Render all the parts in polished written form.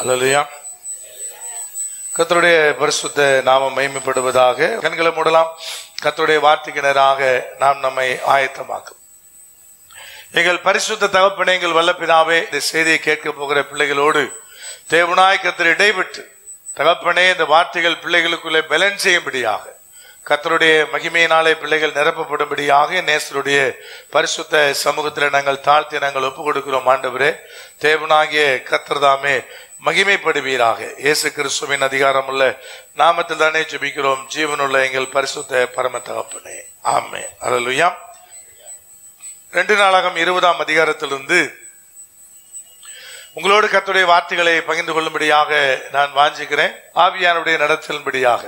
அல்லேலூயா. கர்த்தருடைய பரிசுத்த நாமம் மகிமைப்படுவதாக. கண்களை மூடலாம். கர்த்தருடைய வார்த்தைக்கு நேராக நாம் நம்மை ஆயத்தமாக்கும். எங்கள் பரிசுத்த தகப்பனே, எங்கள் வல்ல பிதாவே, இந்த செய்தியை கேட்க போகிற பிள்ளைகளோடு தேவனாய் கர்த்தர் இடைவிட்டு தகப்பனே, இந்த வார்த்தைகள் பிள்ளைகளுக்குள்ளே பலன் செய்யும்படியாக, கர்த்தருடைய மகிமையினாலே பிள்ளைகள் நிரப்பப்படும்படியாக நேசருடைய பரிசுத்த சமூகத்தில் நாங்கள் தாழ்த்தி நாங்கள் ஒப்புக் கொடுக்கிறோம். ஆண்டவரே, தேவனாகிய கர்த்தர் தாமே மகிமைப்படுவீராக. இயேசு கிறிஸ்துவின் அதிகாரம் உள்ள நாமத்தில் தானே ஜெபிக்கிறோம், ஜீவனுள்ள எங்கள் பரிசுத்த பரம தகப்பனே, ஆமென். அல்லேலூயா. 2 நாளாகமம் 20ஆம் அதிகாரத்திலிருந்து உங்களோடு கர்த்தருடைய வார்த்தைகளை பகிர்ந்து கொள்ளும்படியாக நான் வாஞ்சிக்கிறேன், ஆவியானுடைய நடத்தலின்படியாக.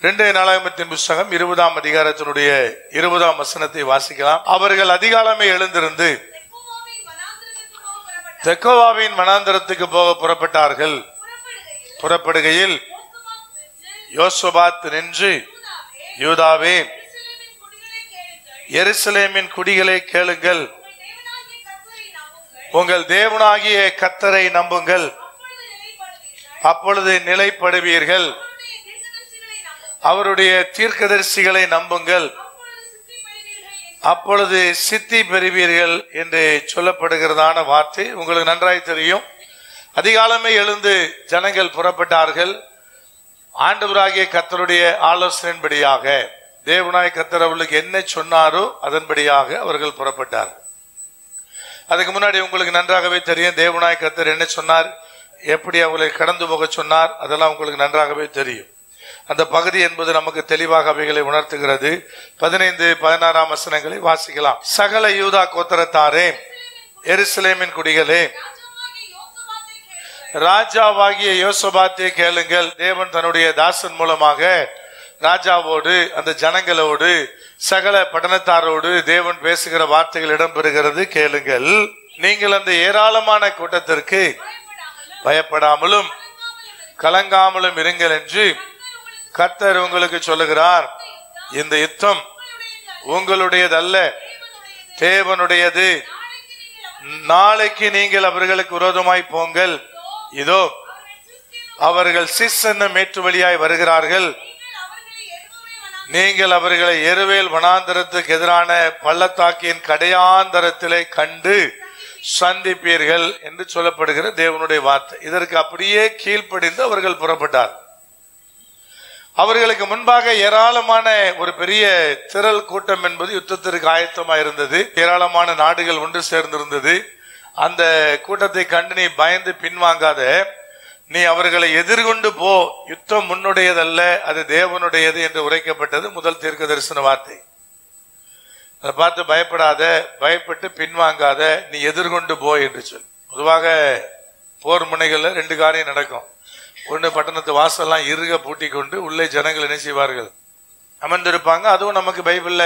2 நாளாகமத்தின் புஸ்தகம் 20ஆம் அதிகாரத்தினுடைய 20ஆம் வசனத்தை வாசிக்கலாம். அவர்கள் அதிகாலமே எழுந்திருந்து தெக்கோவாவின் வனாந்தரத்துக்கு போக புறப்பட்டார்கள். புறப்படுகையில் யோசபாத் நின்று, யூதாவே, எருசலேமின் குடிகளை கேளுங்கள், உங்கள் தேவனாகிய கர்த்தரை நம்புங்கள், அப்பொழுது நிலைப்படுவீர்கள். அவருடைய தீர்க்கதரிசிகளை நம்புங்கள், அப்பொழுது சித்தி பெறுவீர்கள் என்று சொல்லப்படுகிறதான வார்த்தை உங்களுக்கு நன்றாய் தெரியும். அதிகாலமே எழுந்து ஜனங்கள் புறப்பட்டார்கள். ஆண்டவராகிய கர்த்தருடைய ஆலோசனையின்படியாக, தேவனாய் கர்த்தர் அவர்களுக்கு என்ன சொன்னாரோ அதன்படியாக அவர்கள் புறப்பட்டார்கள். அதுக்கு முன்னாடி உங்களுக்கு நன்றாகவே தெரியும், தேவனாய் கர்த்தர் என்ன சொன்னார், எப்படி அவர்களை கடந்து போக சொன்னார், அதெல்லாம் உங்களுக்கு நன்றாகவே தெரியும். அந்த பகுதி என்பது நமக்கு தெளிவாக அவைகளை உணர்த்துகிறது. 15, 16ஆம் வசனங்களை வாசிக்கலாம். சகல யூதா கோத்திரத்தாரே, எருசலேமின் குடிகளே, ராஜாவாகிய யோசபாத்தை கேளுங்கள். தேவன் தன்னுடைய தாசன் மூலமாக ராஜாவோடு, அந்த ஜனங்களோடு, சகல பட்டணத்தாரோடு தேவன் பேசுகிற வார்த்தைகள் இடம்பெறுகிறது, கேளுங்கள். நீங்கள் அந்த ஏராளமான கூட்டத்திற்கு பயப்படாமலும் கலங்காமலும் இருங்கள் என்று கர்த்தர் உங்களுக்கு சொல்லுகிறார். இந்த யுத்தம் உங்களுடையதல்ல, தேவனுடையது. நாளைக்கு நீங்கள் அவர்களுக்கு விரோதமாய் போங்கள். இதோ அவர்கள் சிஸ் என்னும் மேற்று வழியாய் வருகிறார்கள். நீங்கள் அவர்களை எருவேல் வனாந்தரத்துக்கு எதிரான பள்ளத்தாக்கின் கடையாந்தரத்திலே கண்டு சந்திப்பீர்கள் என்று சொல்லப்படுகிற தேவனுடைய வார்த்தை. இதற்கு அப்படியே கீழ்ப்படிந்து அவர்கள் புறப்பட்டார். அவர்களுக்கு முன்பாக ஏராளமான ஒரு பெரிய திரள் கூட்டம் என்பது யுத்தத்திற்கு ஆயத்தமாக இருந்தது. ஏராளமான நாடுகள் ஒன்று சேர்ந்திருந்தது. அந்த கூட்டத்தை கண்டு நீ பயந்து பின்வாங்காத, நீ அவர்களை எதிர்கொண்டு போ, யுத்தம் முன்னுடையதல்ல, அது தேவனுடையது என்று உரைக்கப்பட்டது முதல் தீர்க்க தரிசன வார்த்தை. அதை பார்த்து பயப்படாத, பயப்பட்டு பின்வாங்காத, நீ எதிர்கொண்டு போ என்று சொல். பொதுவாக போர் முனைகள்ல 2 காரியம் நடக்கும். ஒன்று, பட்டணத்து வாசல்லாம் இறுக பூட்டி கொண்டு உள்ளே ஜனங்கள் என்ன செய்வார்கள், அமர்ந்திருப்பாங்க. அதுவும் நமக்கு பைபிள்ல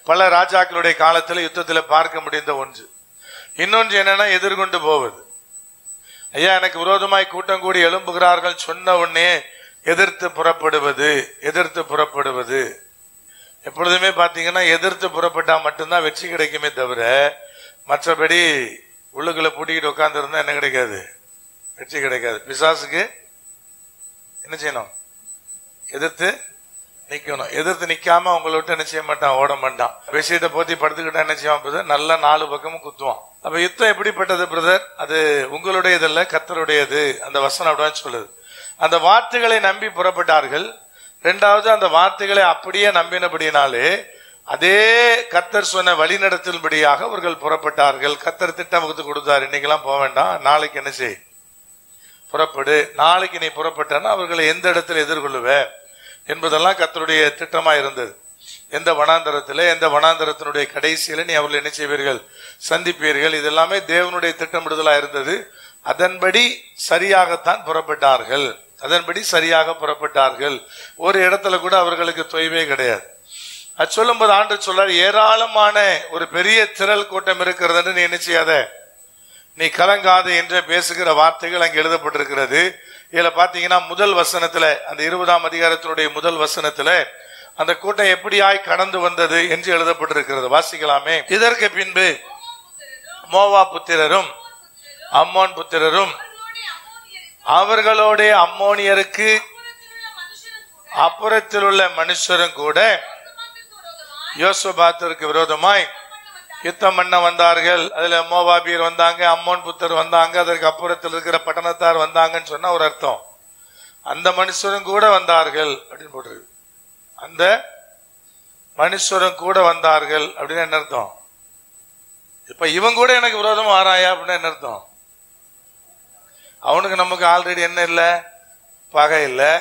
பல ராஜாக்களுடைய காலத்தில் யுத்தத்தில் பார்க்க முடிந்த ஒன்று. இன்னொன்று என்னன்னா, எதிர்கொண்டு போவது. ஐயா, எனக்கு விரோதமாய் கூட்டம் கூடி எழும்புகிறார்கள் சொன்ன உடனே எதிர்த்து புறப்படுவது. எதிர்த்து புறப்படுவது எப்பொழுதுமே பாத்தீங்கன்னா, எதிர்த்து புறப்பட்டா மட்டும்தான் வெற்றி கிடைக்குமே தவிர, மற்றபடி உள்ளுக்குள்ள பூட்டிக்கிட்டு உட்கார்ந்து இருந்தா என்ன கிடைக்காது, வெற்றி கிடைக்காது. பிசாசுக்கு என்ன செய்யணும், எதிர்த்து நிக்கணும். எதிர்த்து நிக்காம உங்களை விட்டு என்ன செய்ய மாட்டான், ஓட மாட்டான். விஷயத்தை போத்தி படுத்துக்கிட்டா என்ன செய்வான் பிரதர், நல்லா 4 பக்கமும் குத்துவான். அப்ப யுத்தம் எப்படிப்பட்டது பிரதர், அது உங்களுடையதல்ல, கர்த்தருடையது. அந்த வசனம் அப்படிதான் சொல்லுது. அந்த வார்த்தைகளை நம்பி புறப்பட்டார்கள். 2வது, அந்த வார்த்தைகளை அப்படியே நம்பினபடினாலே அதே கர்த்தர் சொன்ன வழிநடத்தல்படியாக அவர்கள் புறப்பட்டார்கள். கர்த்தர் திட்டம் வகுத்து கொடுத்தார், இன்னைக்கெல்லாம் போக வேண்டாம், நாளைக்கு என்ன செய், புறப்படு. நாளைக்கு நீ புறப்பட்டனா அவர்களை எந்த இடத்துல எதிர்கொள்ளுவ என்பதெல்லாம் கர்த்தருடைய திட்டமா இருந்தது. எந்த வனாந்தரத்துல, எந்த வனாந்தரத்தினுடைய கடைசியில நீ அவர்கள் என்ன செய்வீர்கள், சந்திப்பீர்கள். இதெல்லாமே தேவனுடைய திட்டமிடுதலா இருந்தது. அதன்படி சரியாகத்தான் புறப்பட்டார்கள். அதன்படி சரியாக புறப்பட்டார்கள். ஒரு இடத்துல கூட அவர்களுக்கு தொய்வே கிடையாது. அது சொல்லும் போது ஆண்டவர் சொல்றார், ஏராளமான ஒரு பெரிய திரள் கூட்டம் இருக்கிறது, நீ என்ன செய்யாத, நீ கலங்காது என்று பேசுகிற வார்த்தைகள் அங்கே எழுதப்பட்டிருக்கிறது. இதுல பாத்தீங்கன்னா முதல் வசனத்துல, அந்த 20ஆம் அதிகாரத்தினுடைய முதல் வசனத்துல அந்த கூட்டம் எப்படியாய் கடந்து வந்தது என்று எழுதப்பட்டிருக்கிறது. வாசிக்கலாமே. இதற்கு பின்பு மோவா புத்திரரும் அம்மோன் புத்திரரும் அவர்களோட அம்மோனியருக்கு அப்புறத்தில் உள்ள மனுஷரும் கூட யோசபாத்திற்கு விரோதமாய் யுத்தம் பண்ண வந்தார்கள். அதுல மோவாபியர் வந்தாங்க, அம்மோன் புத்தர் வந்தாங்க, அதற்கு அப்புறத்தில் இருக்கிற பட்டணத்தார் வந்தாங்கன்னு சொன்னா ஒரு அர்த்தம். அந்த மனுஷரும் கூட வந்தார்கள் அப்படின்னு போட்டிருக்கு. அந்த மனுஷரும் கூட வந்தார்கள் அப்படின்னு என்ன அர்த்தம்? இப்ப இவன் கூட எனக்கு விரோதம் வாராயா அப்படின்னு என்ன அர்த்தம்? அவனுக்கு நமக்கு ஆல்ரெடி என்ன இல்லை? பகை இல்லை,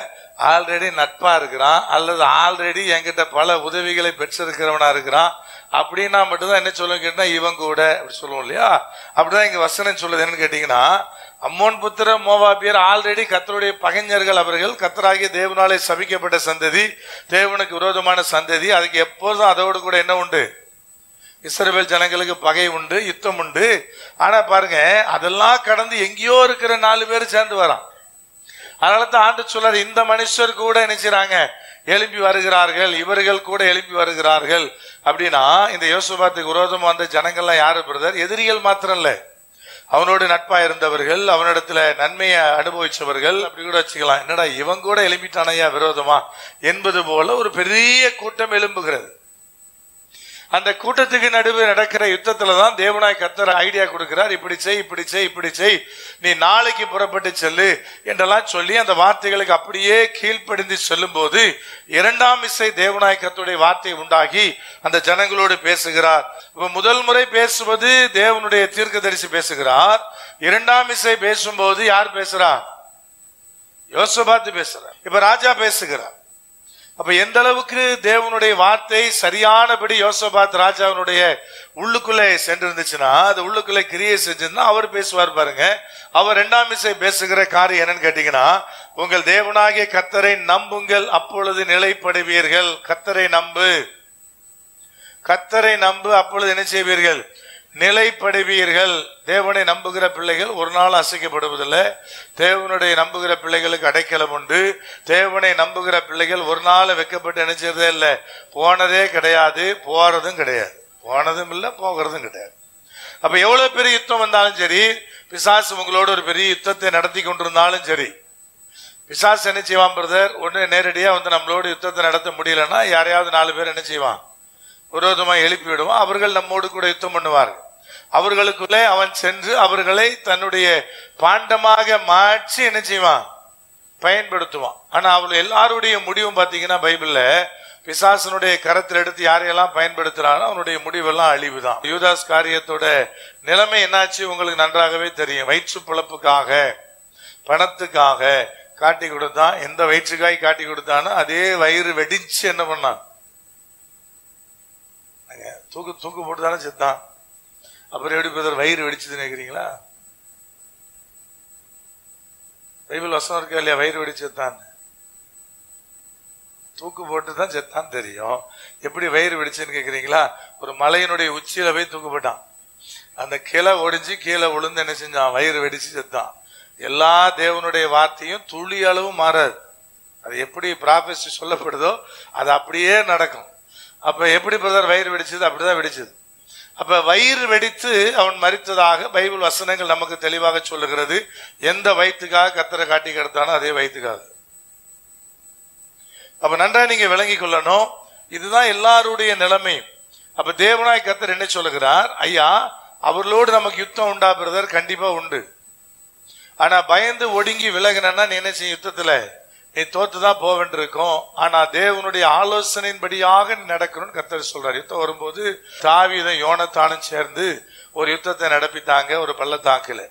ஆல்ரெடி நட்பா இருக்கிறான், அல்லது ஆல்ரெடி என்கிட்ட பல உதவிகளை பெற்றிருக்கிறவனா இருக்கிறான். அப்படின்னா மட்டும்தான் என்ன சொல்லுங்க கேட்டா இவன் கூட அப்படி சொல்லுவோம் இல்லையா? அப்படிதான் இங்க வசனம் சொல்லுது. என்னன்னு கேட்டீங்கன்னா, அம்மோன் புத்திர மோவாபியர் ஆல்ரெடி கர்த்தருடைய பகைஞர்கள். அவர்கள் கர்த்தராகிய தேவனாலே சபிக்கப்பட்ட சந்ததி, தேவனுக்கு விரோதமான சந்ததி. அதுக்கு எப்போதும் அதோடு கூட என்ன உண்டு? இஸ்ரவேல் ஜனங்களுக்கு பகை உண்டு, யுத்தம் உண்டு. ஆனா பாருங்க, அதெல்லாம் கடந்து எங்கேயோ இருக்கிற 4 பேர் சேர்ந்து வரான். அதனால தான் ஆண்டு சொல்றாரு, இந்த மனுஷர் கூட நினைச்சாங்க எழுப்பி வருகிறார்கள், இவர்கள் கூட எழுப்பி வருகிறார்கள். அப்படின்னா இந்த யோசபாத்துக்கு விரோதம் வந்த ஜனங்கள்லாம் யாரு பிரதர்? எதிரிகள் மாத்திரம் இல்ல, அவனோடு நட்பா இருந்தவர்கள், அவனிடத்துல நன்மையை அனுபவிச்சவர்கள். அப்படி கூட வச்சுக்கலாம். என்னடா இவன் கூட எழுப்பிட்டானையா விரோதமா என்பது போல ஒரு பெரிய கூட்டம் எழும்புகிறது. அந்த கூட்டத்துக்கு நடுவே நடக்கிற யுத்தத்துலதான் தேவனாய் கர்த்தர் ஐடியா கொடுக்கிறார். இப்படி செய், இப்படி செய், இப்படி செய், நீ நாளைக்கு புறப்பட்டு செல்லு என்றெல்லாம் சொல்லி அந்த வார்த்தைகளுக்கு அப்படியே கீழ்ப்படிந்து செல்லும் போது 2ஆம் இசை தேவனாய் கர்த்தருடைய வார்த்தை உண்டாகி அந்த ஜனங்களோடு பேசுகிறார். இப்ப முதல் முறை பேசுவது தேவனுடைய தீர்க்கதரிசி பேசுகிறார். 2ஆம் இசை பேசும்போது யார் பேசுறார்? யோசபாத்து பேசுறார். இப்ப ராஜா பேசுகிறார். அப்ப எந்த அளவுக்கு தேவனுடைய வார்த்தை சரியானபடி யோசபாத் ராஜாவினுடைய உள்ளுக்குள்ளே சென்றிருந்துச்சுன்னா, அது உள்ளுக்குள்ளே கிரியை செஞ்சிருந்தா அவர் பேசுவார் பாருங்க. அவர் 2ஆம் இசை பேசுகிற காரியம் என்னன்னு கேட்டீங்கன்னா, உங்கள் தேவனாகிய கர்த்தரை நம்புங்கள், அப்பொழுது நிலைப்படுவீர்கள். கர்த்தரை நம்பு, கர்த்தரை நம்பு, அப்பொழுது என்ன செய்வீர்கள்? நிலைப்படுவீர்கள். தேவனை நம்புகிற பிள்ளைகள் ஒரு நாள் அசைக்கப்படுவதில்லை. தேவனுடைய நம்புகிற பிள்ளைகளுக்கு அடைக்கலம் உண்டு. தேவனை நம்புகிற பிள்ளைகள் ஒரு நாள் வெக்கப்பட்டு நினைச்சதே இல்லை, போனதே கிடையாது, போறதும் கிடையாது, போனதும் இல்லை, போகிறதும் கிடையாது. அப்ப எவ்வளவு பெரிய யுத்தம் வந்தாலும் சரி, பிசாசு உங்களோட ஒரு பெரிய யுத்தத்தை நடத்தி கொண்டிருந்தாலும் சரி, பிசாசு என்ன செய்வான் பிரதர்? ஒண்ணு நேரடியா வந்து நம்மளோட யுத்தத்தை நடத்த முடியலன்னா யாரையாவது 4 பேர் என்ன செய்வான்? விரோதமா எழுப்பி விடுவான். அவர்கள் நம்மோடு கூட யுத்தம் பண்ணுவார்கள். அவர்களுக்குள்ளே அவன் சென்று அவர்களை தன்னுடைய பாண்டமாக மாற்றி என்ன செய்வான்? பயன்படுத்துவான். ஆனா அவர்கள் எல்லாருடைய முடிவும் பாத்தீங்கன்னா பைபிள்ல பிசாசனுடைய கரத்தில் எடுத்து யாரையெல்லாம் பயன்படுத்துறானோ அவனுடைய முடிவெல்லாம் அழிவுதான். யூதாஸ் காரியத்தோட நிலைமை என்னாச்சு உங்களுக்கு நன்றாகவே தெரியும். வயிற்று பிழப்புக்காக, பணத்துக்காக காட்டி கொடுத்தான். எந்த வயிற்றுக்காய் காட்டி கொடுத்தானோ அதே வயிறு வெடிச்சு என்ன பண்ணான்? தூக்கு போட்டு தானே செத்தான். அப்புறம் எப்படி பிரதர் வயிறு வெடிச்சது நினைக்கிறீங்களா? பைபிள் வசனம் இருக்கா இல்லையா? வயிறு வெடிச்சு செத்தான், தூக்கு போட்டு தான் செத்தான் தெரியும். எப்படி வயிறு வெடிச்சுன்னு கேக்குறீங்களா? ஒரு மலையினுடைய உச்சியில போய் தூக்கு போட்டான். அந்த கிளை ஒடிஞ்சு கீழே விழுந்து என்ன செஞ்சான்? வயிறு வெடிச்சு செத்தான். எல்லா தேவனுடைய வார்த்தையும் துளி அளவும் மாறாது. அது எப்படி ப்ராபெசி சொல்லப்படுதோ அது அப்படியே நடக்கும். அப்ப எப்படி பிரதர் வயிறு வெடிச்சது? அப்படிதான் வெடிச்சது. அப்ப வயிறு வெடித்து அவன் மரித்ததாக பைபிள் வசனங்கள் நமக்கு தெளிவாக சொல்லுகிறது. எந்த வயிற்றுக்காக கர்த்தரை காட்டி கிடத்தானோ அதே வயிற்றுக்காக. அப்ப நன்றா நீங்க விளங்கி கொள்ளணும், இதுதான் எல்லாருடைய நிலைமை. அப்ப தேவனாய் கர்த்தர் என்ன சொல்லுகிறார்? ஐயா, அவர்களோடு நமக்கு யுத்தம் உண்டா பிரதர்? கண்டிப்பா உண்டு. ஆனா பயந்து ஒடுங்கி விலகினா நீ என்ன செய்ய? யுத்தத்துல நீ தோத்துதான் போவென்றிருக்கும். ஆனா தேவனுடைய ஆலோசனையின்படியாக நடக்கணும்னு கர்த்தர் சொல்றாரு. யுத்தம் வரும்போது தாவீதும் யோனத்தானும் சேர்ந்து ஒரு யுத்தத்தை நடப்பித்தாங்க ஒரு பள்ளத்தாக்குல.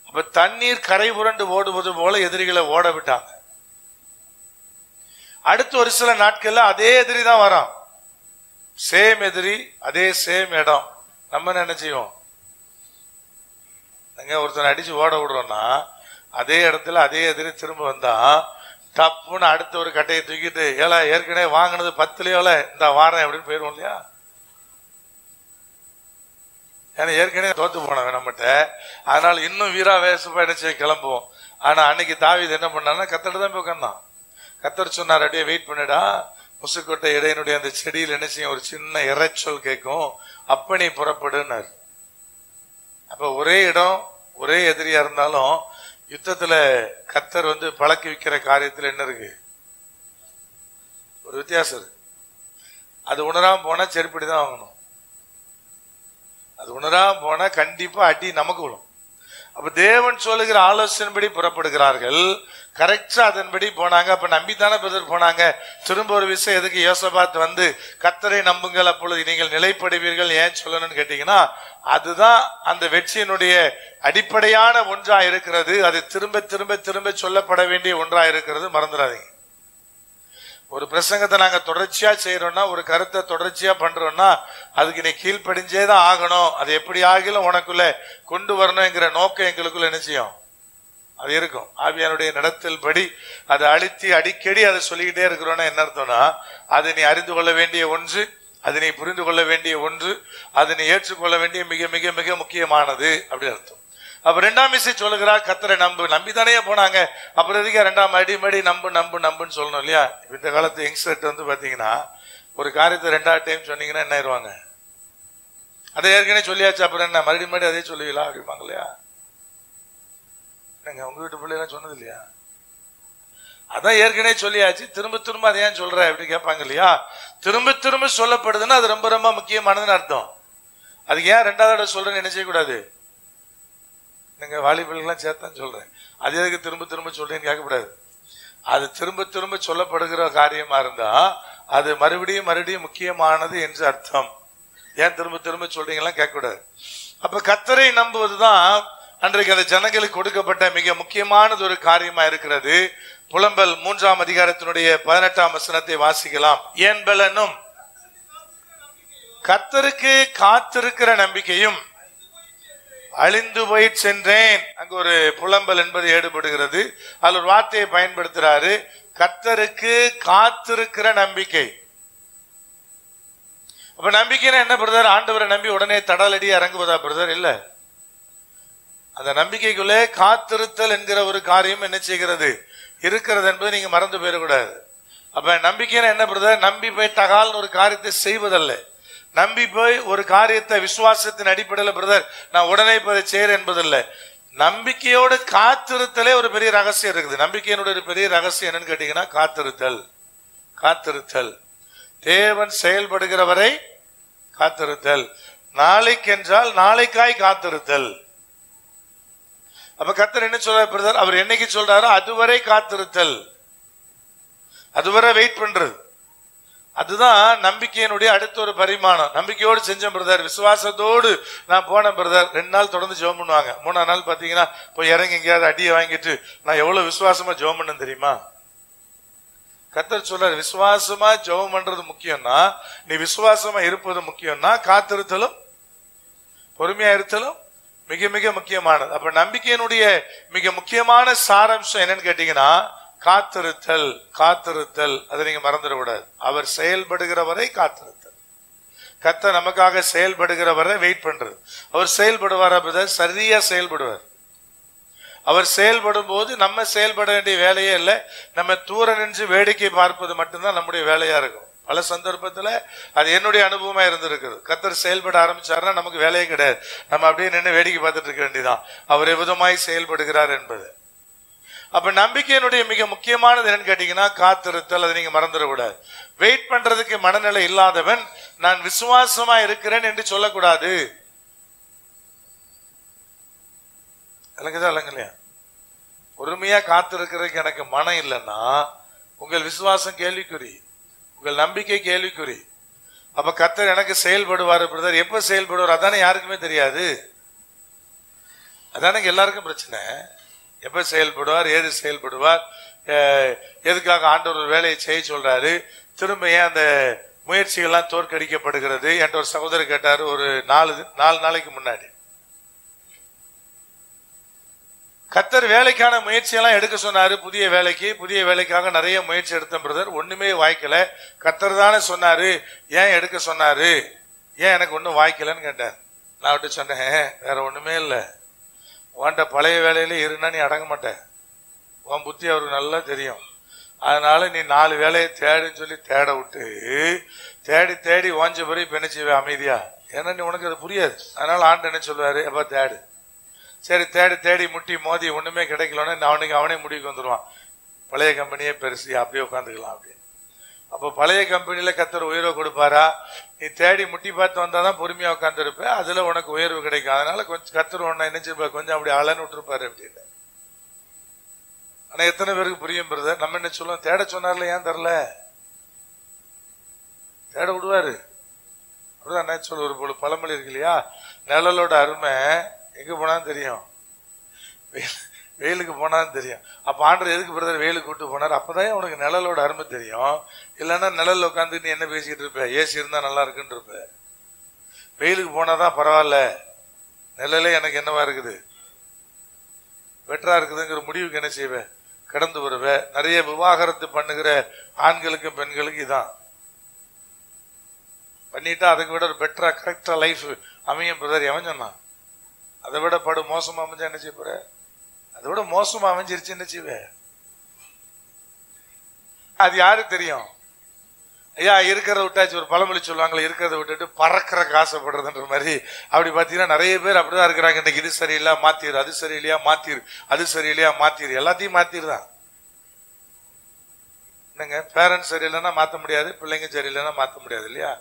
அப்ப தண்ணீர் கரை புரண்டு ஓடுவது போல எதிரிகளை ஓட விட்டாங்க. அடுத்து ஒரு சில நாட்கள்ல அதே எதிரி தான் வரான். சேம் எதிரி, அதே சேம் இடம். நம்ம என்ன செய்வோம்? ஒருத்தனை அடிச்சு ஓட விடுறோம்னா அதே இடத்துல அதே எதிரி திரும்ப வந்தா டப்புன்னு அடுத்த ஒரு கட்டையை தூக்கிட்டு ஏழை ஏற்கனவே வாங்கினது 10லயோல இந்த வாரம் அப்படின்னு போயிடுவோம் இல்லையா? ஏன்னா ஏற்கனவே தோத்து போனவன் நம்மகிட்ட, அதனால இன்னும் வீரா வேசப்பா என்ன செய்ய கிளம்புவோம். ஆனா அன்னைக்கு தாவீது என்ன பண்ணான்னா கத்தட்டு தான் போய் உட்கார்ந்தான். கத்தர் சொன்னார், அப்படியே வெயிட் பண்ணிடா, முசுக்கொட்டை இடையனுடைய அந்த செடியில் என்ன செய்யும்? ஒரு சின்ன இறைச்சொல் கேட்கும், அப்ப நீ புறப்படுனார். அப்ப ஒரே இடம் ஒரே எதிரியா இருந்தாலும் யுத்தத்துல கர்த்தர் பழக்கி வைக்கிற காரியத்துல என்ன இருக்கு? ஒரு வித்தியாசம் இருக்கு. அது உணராம போனா செருப்படிதான் வாங்கணும். அது உணராம போனா கண்டிப்பா அடி நமக்கு விழும். அப்ப தேவன் சொல்லுகிற ஆலோசனைப்படி புறப்படுகிறார்கள். கரெக்டா அதன்படி போனாங்க. அப்ப நம்பித்தானே பிரதர் போனாங்க. திரும்ப ஒரு விஷயம் எதுக்கு யோசபாத் கர்த்தரை நம்புங்கள் அப்பொழுது நீங்கள் நிலைப்படுவீர்கள் ஏன் சொல்லணும்னு கேட்டீங்கன்னா, அதுதான் அந்த வெற்றியினுடைய அடிப்படையான ஒன்றா இருக்கிறது. அது திரும்ப திரும்ப திரும்ப சொல்லப்பட வேண்டிய ஒன்றா இருக்கிறது. மறந்துடாதீங்க. ஒரு பிரசங்கத்தை நாங்க தொடர்ச்சியா செய்யறோம்னா, ஒரு கருத்தை தொடர்ச்சியா பண்றோம்னா, அதுக்கு நீ கீழ்ப்படிஞ்சேதான் ஆகணும். அது எப்படி ஆகிலும் உனக்குள்ள கொண்டு வரணுங்கிற நோக்கம் எங்களுக்குள்ள என்ன செய்யும்? அது இருக்கும். ஆவியானுடைய நடத்தல் படி அதை அழுத்தி அடிக்கடி அதை சொல்லிக்கிட்டே இருக்கிறோம்னா என்ன அர்த்தம்னா, அது நீ அறிந்து கொள்ள வேண்டிய ஒன்று, அது நீ புரிந்து கொள்ள வேண்டிய ஒன்று, அது நீ ஏற்றுக்கொள்ள வேண்டிய மிக மிக மிக முக்கியமானது அப்படி அர்த்தம். அப்ப ரெண்டாம் விஷயம் சொல்லுகிறார், கர்த்தரை நம்பித்தானே போனாங்க. அப்புறம் எதுக்கு ரெண்டாம் அடிமடி நம்புன்னு சொல்லணும் இல்லையா? இந்த காலத்து யங்ஸ்டர் பாத்தீங்கன்னா, ஒரு காரியத்தை ரெண்டாவது டைம் சொன்னீங்கன்னா என்ன ஆயிடுவாங்க? அதை ஏற்கனவே சொல்லியாச்சு, அப்புறம் என்ன மறுபடியும் அதே சொல்லுவீங்களா அப்படிப்பாங்க இல்லையா? உங்க வீட்டு பிள்ளைலாம் சொன்னது இல்லையா? அதான் ஏற்கனவே சொல்லியாச்சு, திரும்ப திரும்ப அதை ஏன் சொல்ற அப்படி கேட்பாங்க இல்லையா? திரும்ப திரும்ப சொல்லப்படுதுன்னா அது ரொம்ப ரொம்ப முக்கியமானதுன்னு அர்த்தம். அதுக்கு ஏன் ரெண்டாவது தடவை சொல்றேன்னு என்ன செய்யக்கூடாது? நீங்க வாலிபர்கள்லாம் சேர்த்தான் சொல்றேன். அது எதுக்கு திரும்ப திரும்ப சொல்றேன்னு கேட்கக்கூடாது. அது திரும்ப திரும்ப சொல்லப்படுகிற காரியமா இருந்தா அது மறுபடியும் மறுபடியும் முக்கியமானது என்று அர்த்தம். ஏன் திரும்ப திரும்ப சொல்றீங்கலாம் கேட்கக்கூடாது. அப்ப கர்த்தரை நம்புவதுதான் அன்றைக்கு அந்த ஜனங்களுக்கு கொடுக்கப்பட்ட மிக முக்கியமானது ஒரு காரியமா இருக்கிறது. புலம்பல் 3ஆம் அதிகாரத்தினுடைய 18ஆம் வசனத்தை வாசிக்கலாம். ஏன் பலனும் கர்த்தருக்கு காத்திருக்கிற நம்பிக்கையும் அழிந்து போய் சென்றேன். அங்கு ஒரு புலம்பல் என்பது ஏடுபடுகிறது. அதில் ஒரு வார்த்தையை பயன்படுத்துறாரு, கர்த்தருக்கு காத்திருக்கிற நம்பிக்கை. அப்ப நம்பிக்கைன்னா என்ன பிரதர்? ஆண்டவரை நம்பி உடனே தடாலடி இறங்குவதா பிரதர்? இல்ல. அந்த நம்பிக்கைக்குள்ளே காத்திருத்தல் என்கிற ஒரு காரியம் என்ன செய்கிறது இருக்கிறது என்பது நீங்க மறந்து போயிடக்கூடாது. அப்ப நம்பிக்கைன்னா என்ன பிரதர்? நம்பி போய் தகால்னு ஒரு காரியத்தை செய்வதல்ல. நம்பி போய் ஒரு காரியத்தை விசுவாசத்தின் அடிப்படையில் பிரதர் நான் உடனே இப்ப அதை செய்யறேன் என்பதில்ல. நம்பிக்கையோடு காத்திருத்தலே ஒரு பெரிய ரகசியம் இருக்குது. நம்பிக்கையினுடைய ஒரு பெரிய ரகசியம் என்னன்னு கேட்டீங்கன்னா காத்திருத்தல். காத்திருத்தல் தேவன் செயல்படுகிற வரை காத்திருத்தல். நாளைக்கென்றால் நாளைக்காய் காத்திருத்தல். அப்ப கர்த்தர் என்ன சொல்றாரு பிரதர்? அவர் என்னைக்கு சொல்றாரோ அதுவரை காத்திருத்தல், அதுவரை வெயிட் பண்றது. அதுதான் நம்பிக்கையினுடைய அடுத்த ஒரு பரிமாணம். நம்பிக்கையோடு செஞ்சேன் பிரதர், விசுவாசத்தோடு நான் போனேன் பிரதர். 2 நாள் தொடர்ந்து ஜெபம் பண்ணுவாங்க. 3ஆம் நாள் பாத்தீங்கன்னா போய் இறங்கி எங்கேயாவது அடியை வாங்கிட்டு நான் எவ்வளவு விசுவாசமா ஜெபம் பண்ணேன் தெரியுமா? கர்த்தர் சொல்றாரு, விசுவாசமா ஜெபம் பண்றது முக்கியம்னா, நீ விசுவாசமா இருப்பது முக்கியம்னா, காத்திருத்தலும் பொறுமையா இருத்தலும் மிக மிக முக்கியமானது. அப்ப நம்பிக்கையினுடைய மிக முக்கியமான சாராம்சம் என்னன்னு கேட்டீங்கன்னா காத்திருத்தல். காத்திருத்தல் அதை நீங்க மறந்துடக்கூடாது. அவர் செயல்படுகிற வரை காத்திருத்தல். கர்த்தர் நமக்காக செயல்படுகிற வரை வெயிட் பண்றது. அவர் செயல்படுவாரா பிரதர்? சரியா செயல்படுவார். அவர் செயல்படும் போது நம்ம செயல்பட வேண்டிய வேலையே இல்லை. நம்ம தூர நின்று வேடிக்கை பார்ப்பது மட்டும்தான் நம்முடைய வேலையா இருக்கும். பல சந்தர்ப்பத்துல அது என்னுடைய அனுபவமா இருந்திருக்குது. கர்த்தர் செயல்பட ஆரம்பிச்சாருன்னா நமக்கு வேலையே கிடையாது. நம்ம அப்படியே நின்று வேடிக்கை பார்த்துட்டு இருக்க வேண்டியதான் அவர் எவ்விதமாய் செயல்படுகிறார் என்பது. அப்ப நம்பிக்கையினுடைய மிக முக்கியமானது என்னன்னு கேட்டீங்கன்னா காத்திருத்தல். அதை நீங்க மறந்துடக்கூடாது. வெயிட் பண்றதுக்கு மனநிலை இல்லாதவன் நான் விசுவாசமா இருக்கிறேன் என்று சொல்லக்கூடாது. இல்லையா? பொறுமையா காத்திருக்கிறதுக்கு எனக்கு மனம் இல்லைன்னா உங்கள் விசுவாசம் கேள்விக்குறி, உங்கள் நம்பிக்கை கேள்விக்குறி. அப்ப கர்த்தர் எனக்கு செயல்படுவார் பிரதர். எப்ப செயல்படுவார் அதானே யாருக்குமே தெரியாது. அதானே எல்லாருக்கும் பிரச்சனை. எப்ப செயல்படுவார், ஏது செயல்படுவார், எதுக்காக ஆண்டவர் ஒரு வேலையை செய்ய சொல்றாரு, திரும்ப ஏன் அந்த முயற்சிகள்லாம் தோற்கடிக்கப்படுகிறது என்ற ஒரு சகோதரர் கேட்டாரு ஒரு 4 நாளைக்கு முன்னாடி. கர்த்தர் வேலைக்கான முயற்சியெல்லாம் எடுக்க சொன்னாரு. புதிய வேலைக்காக நிறைய முயற்சி எடுத்தேன் பிரதர், ஒண்ணுமே வாய்க்கல. கர்த்தர் தானே சொன்னாரு, ஏன் எடுக்க சொன்னாரு, ஏன் எனக்கு ஒன்னும் வாய்க்கலன்னு கேட்டார். நான் விட்டு சொன்னேன், வேற ஒண்ணுமே இல்லை, உன்கிட்ட பழைய வேலையில இருந்தா நீ அடங்க மாட்டேன். உன் புத்தி அவருக்கு நல்லா தெரியும். அதனால நீ 4 வேலையை தேடுன்னு சொல்லி தேட விட்டு தேடி தேடி ஓஞ்ச பிறகு இப்ப என்ன செய்வே அமைதியா? ஏன்னா நீ உனக்கு அது புரியாது. அதனால ஆண்டு என்ன சொல்லுவாரு, எப்ப தேடு சரி தேடி தேடி முட்டி மோதி ஒண்ணுமே கிடைக்கலன்னு அவனுக்கு அவனே முடிவுக்கு வந்துடுவான், பழைய கம்பெனியே பெருசு, அப்படியே உட்காந்துக்கலாம் அப்படின்னு. அப்போ பழைய கம்பெனியில கர்த்தர் உயர்வை கொடுப்பாரா? நீ தேடி முட்டி பார்த்து வந்தாதான் பொறுமையா உட்கார்ந்து இருப்ப, அதுல உனக்கு உயர்வு கிடைக்கும். அதனால கொஞ்சம் கர்த்தர் உன்னை நினைச்சிருப்ப, கொஞ்சம் அப்படி அலன்னு விட்டுருப்பாரு அப்படின்னு. ஆனா எத்தனை பேருக்கு புரியும் பிரதர்? நம்ம என்ன சொல்லுவோம், தேட சொன்னார்ல ஏன் தரல? தேட விடுவாரு. அப்படிதான் என்ன சொல்ல, ஒரு பழமொழி இருக்கு இல்லையா, நிழலோட அருமை எங்க போனாலும் தெரியும், வெயிலுக்கு போனாலும் தெரியும். அப்ப ஆண்டவர் எதுக்கு பிரதர் வெயிலுக்கு கூட்டு போனார்? அப்பதான் உனக்கு நிழலோட அருமை தெரியும். இல்லைன்னா நிழல்ல உட்காந்து நீ என்ன பேசிக்கிட்டு இருப்ப, ஏசி இருந்தா நல்லா இருக்குன்னு இருப்ப. வெயிலுக்கு போனாதான் பரவாயில்ல, நிழலே எனக்கு என்னவா இருக்குது, பெட்டரா இருக்குதுங்கிற முடிவுக்கு என்ன செய்வேன், கடந்து வருவேன். நிறைய விவாகரத்து பண்ணுகிற ஆண்களுக்கும் பெண்களுக்கு இதான் பண்ணிட்டா அதுக்கு விட ஒரு பெட்டரா கரெக்டா லைஃப் அமையும் பிரதர். எவன் சொன்னான்? அதை விட படு மோசமா அமைஞ்சா என்ன செய்ய போற? அதை விட மோசமா அமைஞ்சிருச்சு என்ன செய்வ? அது யாரு தெரியும்? ஐயா இருக்கிறத விட்டாச்சு. ஒரு பழமொழி சொல்லுவாங்களே, இருக்கிறத விட்டுட்டு பறக்கிறக்கு ஆசைப்படுறதுன்ற மாதிரி. அப்படி பாத்தீங்கன்னா நிறைய பேர் அப்படிதான் இருக்கிறாங்க. இன்னைக்கு இது சரியில்லையா மாத்திரு, அது சரியில்லையா மாத்திரு, அது சரியில்லையா மாத்திரு, எல்லாத்தையும் மாத்திருதான். என்னங்க, பேரண்ட்ஸ் சரியில்லைன்னா மாத்த முடியாது, பிள்ளைங்க சரியில்லைன்னா மாத்த முடியாது இல்லையா?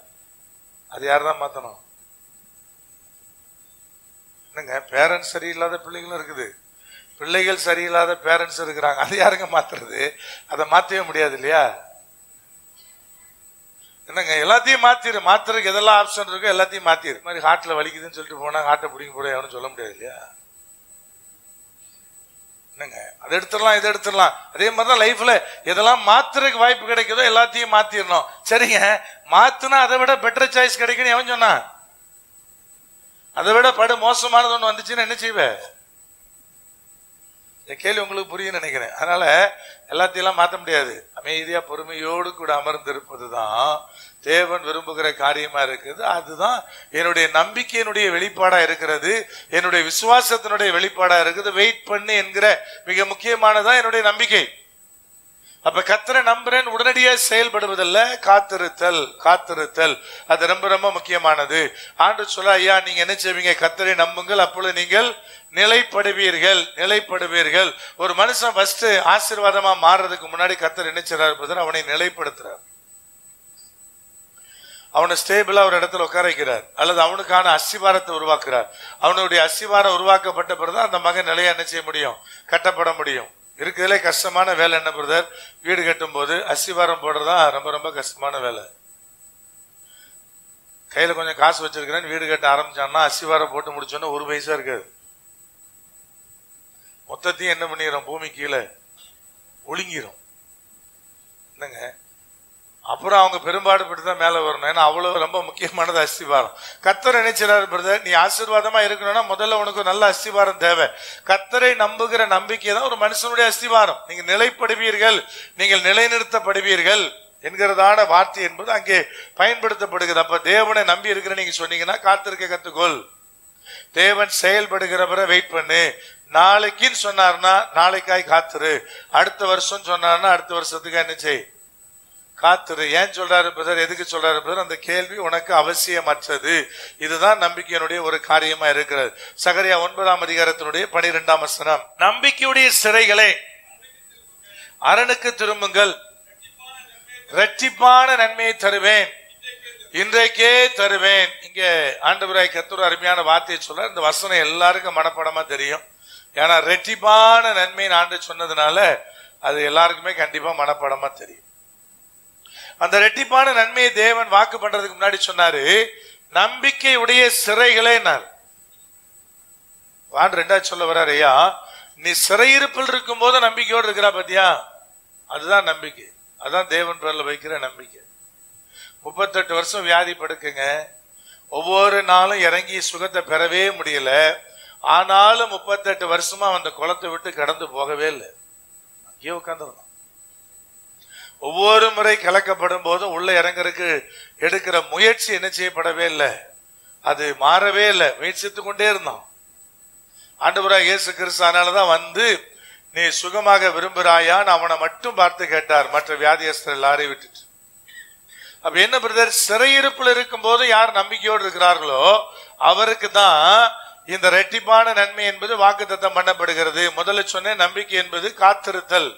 அது யாருதான் மாத்தணும்? என்னங்க, பேரண்ட்ஸ் சரியில்லாத பிள்ளைகளும் இருக்குது, பிள்ளைகள் சரியில்லாத பேரண்ட்ஸ் இருக்கிறாங்க. அது யாருங்க மாத்துறது? அதை மாத்தவே முடியாது இல்லையா? என்னங்க, எல்லாத்தையும் மாத்திரு, மாத்துறதுக்கு எதெல்லாம் ஆப்ஷன் இருக்கோ எல்லாத்தையும் மாத்திரு. இந்த மாதிரி ஹார்ட்ல வலிக்குதுன்னு சொல்லிட்டு போனா ஹார்ட்டை பிடிக்க போட எவனும் சொல்ல முடியாது இல்லையா? என்னங்க, அதை எடுத்துடலாம் இதை எடுத்துடலாம். அதே மாதிரிதான் லைஃப்ல எதெல்லாம் மாத்துறதுக்கு வாய்ப்பு கிடைக்குதோ எல்லாத்தையும் மாத்திரணும். சரிங்க, மாத்துனா அதை விட பெட்டர் சாய்ஸ் கிடைக்குன்னு எவன் சொன்னா? அதை விட படு மோசமானது ஒண்ணு வந்துச்சுன்னு என்ன செய்வ? கேள்வி உங்களுக்கு புரியும் நினைக்கிறேன். அதனால எல்லாத்தையும் மாற்ற முடியாது. அமைதியா பொறுமையோடு கூட அமர்ந்திருப்பதுதான் தேவன் விரும்புகிற காரியமா இருக்குது. அதுதான் என்னுடைய நம்பிக்கையினுடைய வெளிப்பாடா இருக்கிறது, என்னுடைய விசுவாசத்தினுடைய வெளிப்பாடா இருக்குது. வெயிட் பண்ணு என்கிற மிக முக்கியமானதான் என்னுடைய நம்பிக்கை. அப்ப கர்த்தரை நம்புறேன் உடனடியாக செயல்படுவதில்ல, காத்திருத்தல். காத்திருத்தல் அது ரொம்ப ரொம்ப முக்கியமானது. ஆண்டவர் சொல்ல, ஐயா நீங்க என்ன செய்வீங்க, கர்த்தரை நம்புங்கள், அப்பொழுது நீங்கள் நிலைப்படுவீர்கள். நிலைப்படுவீர்கள். ஒரு மனுஷன் ஃபர்ஸ்ட் ஆசீர்வாதமா மாறுறதுக்கு முன்னாடி கர்த்தர் என்ன செய்றார்? அவனை நிலைப்படுத்துறார். அவனை ஸ்டேபிளா ஒரு இடத்துல உட்கார வைக்கிறார், அல்லது அவனுக்கான அஸ்திவாரத்தை உருவாக்குறார். அவனுடைய அஸ்திவாரம் உருவாக்கப்பட்ட பிறகு அந்த மகன் நிலையா என்ன செய்ய முடியும், கட்டப்பட முடியும். இருக்கிறதுல கஷ்டமான வேலை என்ன பிரதர்? வீடு கட்டும் போது அஸ்திவாரம் போடுறதா ரொம்ப ரொம்ப கஷ்டமான வேலை. கையில கொஞ்சம் காசு வச்சிருக்கிறேன், வீடு கட்ட ஆரம்பிச்சான்னா அஸ்திவாரம் போட்டு முடிச்சோன்னா ஒரு பைசா இருக்காது. மொத்தத்தையும் என்ன பண்ணிடும், பூமி கீழே ஒழுங்கிரும். என்னங்க, அப்புறம் அவங்க பெரும்பாடுபட்டு தான் மேல வரணும். ஏன்னா அவ்வளவு ரொம்ப முக்கியமானது அஸ்திவாரம். கர்த்தர் நினைச்சாரு பிரதர், நீ ஆசீர்வாதமா இருக்கணும்னா முதல்ல உனக்கு நல்ல அஸ்திவாரம் தேவை. கர்த்தரை நம்புகிற நம்பிக்கை தான் ஒரு மனுஷனுடைய அஸ்திவாரம். நீங்க நிலைப்படுவீர்கள், நீங்கள் நிலைநிறுத்தப்படுவீர்கள் என்கிறதான வார்த்தை என்பது அங்கே பயன்படுத்தப்படுகிறது. அப்ப தேவனை நம்பி இருக்கிற நீங்க சொன்னீங்கன்னா காத்திருக்க கத்துக்கொள். தேவன் செயல்படுகிறவரை வெயிட் பண்ணு. நாளைக்குன்னு சொன்னார்னா நாளைக்காய் காத்துரு. அடுத்த வருஷம் சொன்னார்னா அடுத்த வருஷத்துக்கு என்ன செய், காத்துரு. ஏன் சொல்றாரு பிரதர், எதுக்கு சொல்றாரு பிரதர்? அந்த கேள்வி உனக்கு அவசியமற்றது. இதுதான் நம்பிக்கையினுடைய ஒரு காரியமா இருக்கிறது. சகரியா 9ஆம் அதிகாரத்தினுடைய 12ஆம் வசனம், நம்பிக்கையுடைய சிறைகளை அரணுக்கு திரும்புங்கள், இரட்டிப்பான நன்மையை தருவேன், இன்றைக்கே தருவேன். இங்க ஆண்டவராய் கர்த்தர் அருமையான வார்த்தையை சொல்றார். இந்த வசனம் எல்லாருக்கும் மனப்படமா தெரியும். ஏன்னா இரட்டிப்பான நன்மை ஆண்டு சொன்னதுனால அது எல்லாருக்குமே கண்டிப்பா மனப்படமா தெரியும். அந்த இரட்டிப்பான நன்மையை தேவன் வாக்கு பண்றதுக்கு முன்னாடி சொன்னாரு, நம்பிக்கையுடைய சிறைகளே. ரெண்டாவது சொல்ல வர்றாரு, ஐயா நீ சிறையிருப்பில் இருக்கும் போது நம்பிக்கையோடு இருக்கிறா பாத்தியா, அதுதான் நம்பிக்கை. அதுதான் தேவன் பேர்ல வைக்கிற நம்பிக்கை. 38 வருஷம் வியாதி படுக்குங்க, ஒவ்வொரு நாளும் இறங்கி சுகத்தை பெறவே முடியல. ஆனாலும் 38 வருஷமா அந்த குளத்தை விட்டு கடந்து போகவே இல்லை, அங்கேயே உட்கார்ந்துருந்தான். ஒவ்வொரு முறை கலக்கப்படும் போதும் உள்ள இறங்குறதுக்கு எடுக்கிற முயற்சி என்ன செய்யப்படவே இல்லை, அது மாறவே இல்லை, முயற்சித்து கொண்டே இருந்தான். ஆண்டவராகிய இயேசு கிறிஸ்து அதனாலதான் வந்து நீ சுகமாக விரும்புகிறாயான்னு அவனை மட்டும் பார்த்து கேட்டார், மற்ற வியாதியஸ்தர் எல்லாரையும் விட்டுட்டு. அப்ப என்ன பிரதர், சிறையிருப்பில் இருக்கும் போது யார் நம்பிக்கையோடு இருக்கிறார்களோ அவருக்கு தான் இந்த இரட்டிப்பான நன்மை என்பது வாக்குத்தத்தம் பண்ணப்படுகிறது. முதல்ல சொன்னேன் நம்பிக்கை என்பது காத்திருத்தல்.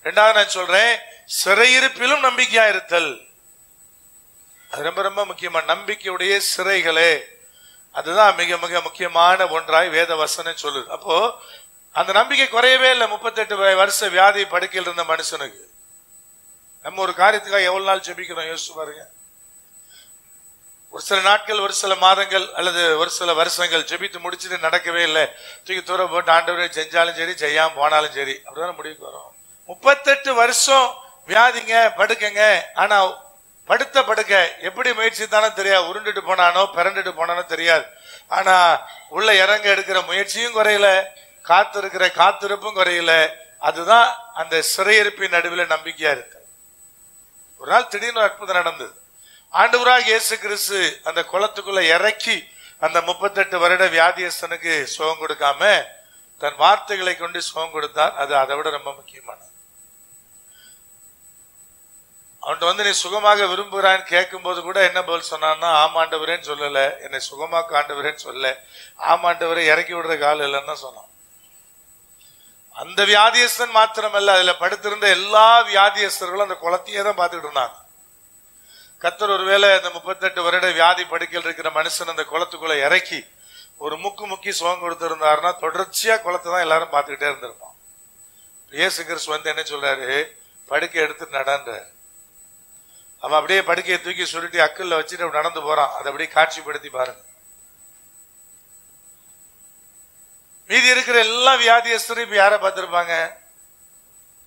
இரண்டாவது நான் சொல்றேன் சிறையிருப்பிலும் நம்பிக்கையா இருத்தல். அது ரொம்ப ரொம்ப முக்கியமா. நம்பிக்கையுடைய சிறைகளே, அதுதான் மிக மிக முக்கியமான ஒன்றாய் வேத வசனம் சொல்லுது. அப்போ அந்த நம்பிக்கை குறையவே இல்லை. 38 வருஷ வியாதி படுக்கையில் இருந்த மனுஷனுக்கு நம்ம ஒரு காரியத்துக்காக எவ்வளவு நாள் ஜெபிக்கிறோம் யோசிச்சு பாருங்க. ஒரு சில நாட்கள், ஒரு சில மாதங்கள் அல்லது ஒரு சில வருஷங்கள் ஜெபித்து முடிச்சுட்டு நடக்கவே இல்லை, தூக்கி தூர போட்டு ஆண்டவரே செஞ்சாலும் சரி செய்யாம போனாலும் சரி அப்படிதான் முடிவுக்கு வரும். 38 வருஷம் வியாதிங்க, படுக்கங்க. ஆனா படுத்த படுக்க எப்படி முயற்சி தானே தெரியாது, உருண்டுட்டு போனானோ பிறண்டுட்டு போனானோ தெரியாது. ஆனா உள்ள இறங்க எடுக்கிற முயற்சியும் குறையல, காத்திருக்கிற காத்திருப்பும் குறையல. அதுதான் அந்த சிறையிருப்பின் நடுவில் நம்பிக்கையா இருக்கு. ஒரு நாள் திடீர்னு அற்புதம் நடந்தது. ஆண்டவராக இயேசு கிறிஸ்து அந்த குளத்துக்குள்ள இறக்கி அந்த 38 வருட வியாதியஸ்தனுக்கு சுகம் கொடுக்காம தன் வார்த்தைகளை கொண்டு சுகம் கொடுத்தார். அது அதை விட ரொம்ப முக்கியமானது. அவன்கிட்ட நீ சுகமாக விரும்புகிறான்னு கேட்கும் போது கூட என்ன பதில் சொன்னான்னா, ஆமாண்டவரேன்னு சொல்லல, என்னை சுகமாக்க ஆண்டவரேன்னு சொல்ல, ஆமாண்டவரை இறக்கி விடுற காலம் இல்லைன்னு சொன்னான். அந்த வியாதியஸ்தன் மாத்திரமல்ல, அதுல படுத்திருந்த எல்லா வியாதியஸ்தர்களும் அந்த குளத்தையே தான் பார்த்துக்கிட்டு இருந்தாங்க. கர்த்தர் ஒருவேளை அந்த 38 வருட வியாதி படுக்கையில் இருக்கிற மனுஷன் அந்த குளத்துக்குள்ள இறக்கி ஒரு முக்கி சுகம் கொடுத்திருந்தாருன்னா தொடர்ச்சியா குளத்தை தான் எல்லாரும் பார்த்துக்கிட்டே இருந்திருப்பான். இயேசு கிறிஸ்து என்ன சொல்றாரு, படுக்கை எடுத்து நடன்ற. அவன் அப்படியே படுக்கையை தூக்கி சுருட்டி அக்கல்ல வச்சுட்டு நடந்து போறான். அதை அப்படியே காட்சிப்படுத்தி பாருங்க. மீதி இருக்கிற எல்லா வியாதியஸ்தரும் இப்ப யாரை பார்த்திருப்பாங்க?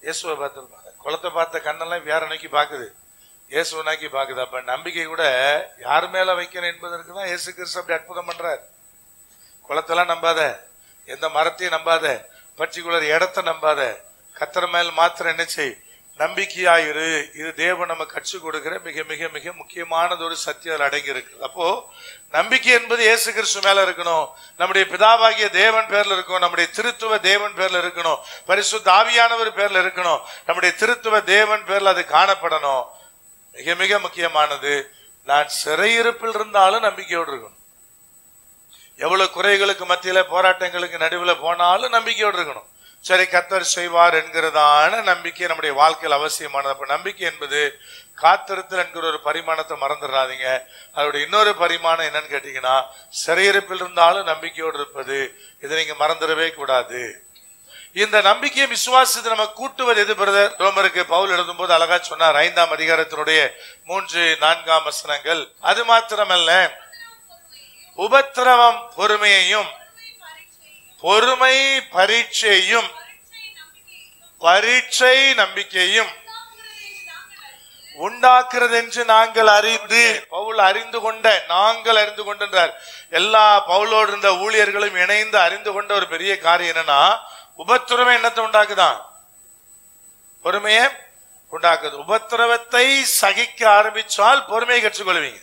இயேசுவை பார்த்திருப்பாங்க. குளத்தை பார்த்த கண்ணெல்லாம் இப்ப யாரை நோக்கி பாக்குது? இயேசுவை நோக்கி பாக்குது. அப்ப நம்பிக்கை கூட யார் மேல வைக்கணும் என்பதற்குதான் இயேசு கிறிஸ்து அப்படி அற்புதம் பண்றார். குளத்தெல்லாம் நம்பாத, எந்த மரத்தையும் நம்பாத, பர்டிகுலர் இடத்தை நம்பாத, கர்த்தர் மேல் மாத்திரம் என்ன செய், நம்பிக்கையாயிரு. இது தேவன் நம்ம கற்றுக் கொடுக்கிற மிக மிக மிக முக்கியமானது ஒரு சத்தியம் அடங்கி இருக்கு. அப்போ நம்பிக்கை என்பது இயேசு கிறிஸ்து மேல இருக்கணும், நம்முடைய பிதாவாகிய தேவன் பேர்ல இருக்கணும், நம்முடைய திருத்துவ தேவன் பேர்ல இருக்கணும், பரிசுத்த ஆவியானவர் பேர்ல இருக்கணும், நம்முடைய திருத்துவ தேவன் பேர்ல அது காணப்படணும். மிக மிக முக்கியமானது, நான் சிறையிருப்பில் இருந்தாலும் நம்பிக்கையோடு இருக்கணும். எவ்வளவு குறைகளுக்கு மத்தியில போராட்டங்களுக்கு நடுவில் போனாலும் நம்பிக்கையோடு இருக்கணும். சரி, கர்த்தர் செய்வார் என்கிறதான நம்பிக்கை நம்முடைய வாழ்க்கையில் அவசியமானது. அப்ப நம்பிக்கை என்பது காத்திருத்தல் என்கிற ஒரு பரிமாணத்தை மறந்துடாதீங்க. அதோட இன்னொரு பரிமாணம் என்னன்னு கேட்டீங்கன்னா, சிறையிருப்பில் இருந்தாலும் நம்பிக்கையோடு இருப்பது. இதை நீங்க மறந்துடவே கூடாது. இந்த நம்பிக்கையை விசுவாசத்தை நம்ம கூட்டுவது எது பிரதர்? ரோமருக்கு பவுல் எழுதும் போது அழகா சொன்னார், 5ஆம் அதிகாரத்தினுடைய 3-4 வசனங்கள். அது மாத்திரமல்ல, உபத்திரவம் பொறுமையையும், பொறுமை பரீட்சையும், பரீட்சை நம்பிக்கையும் உண்டாக்குறது என்று நாங்கள் அறிந்து, பவுல் அறிந்து கொண்ட, நாங்கள் அறிந்து கொண்டார். எல்லா பவுலோடு இருந்த ஊழியர்களும் இணைந்து அறிந்து கொண்ட ஒரு பெரிய காரியம் என்னன்னா, உபத்திரவம் என்னத்தை உண்டாக்குதான்? பொறுமையை உண்டாக்குது. உபத்திரவத்தை சகிக்க ஆரம்பிச்சால் பொறுமையை கற்றுக்கொள்வீங்க.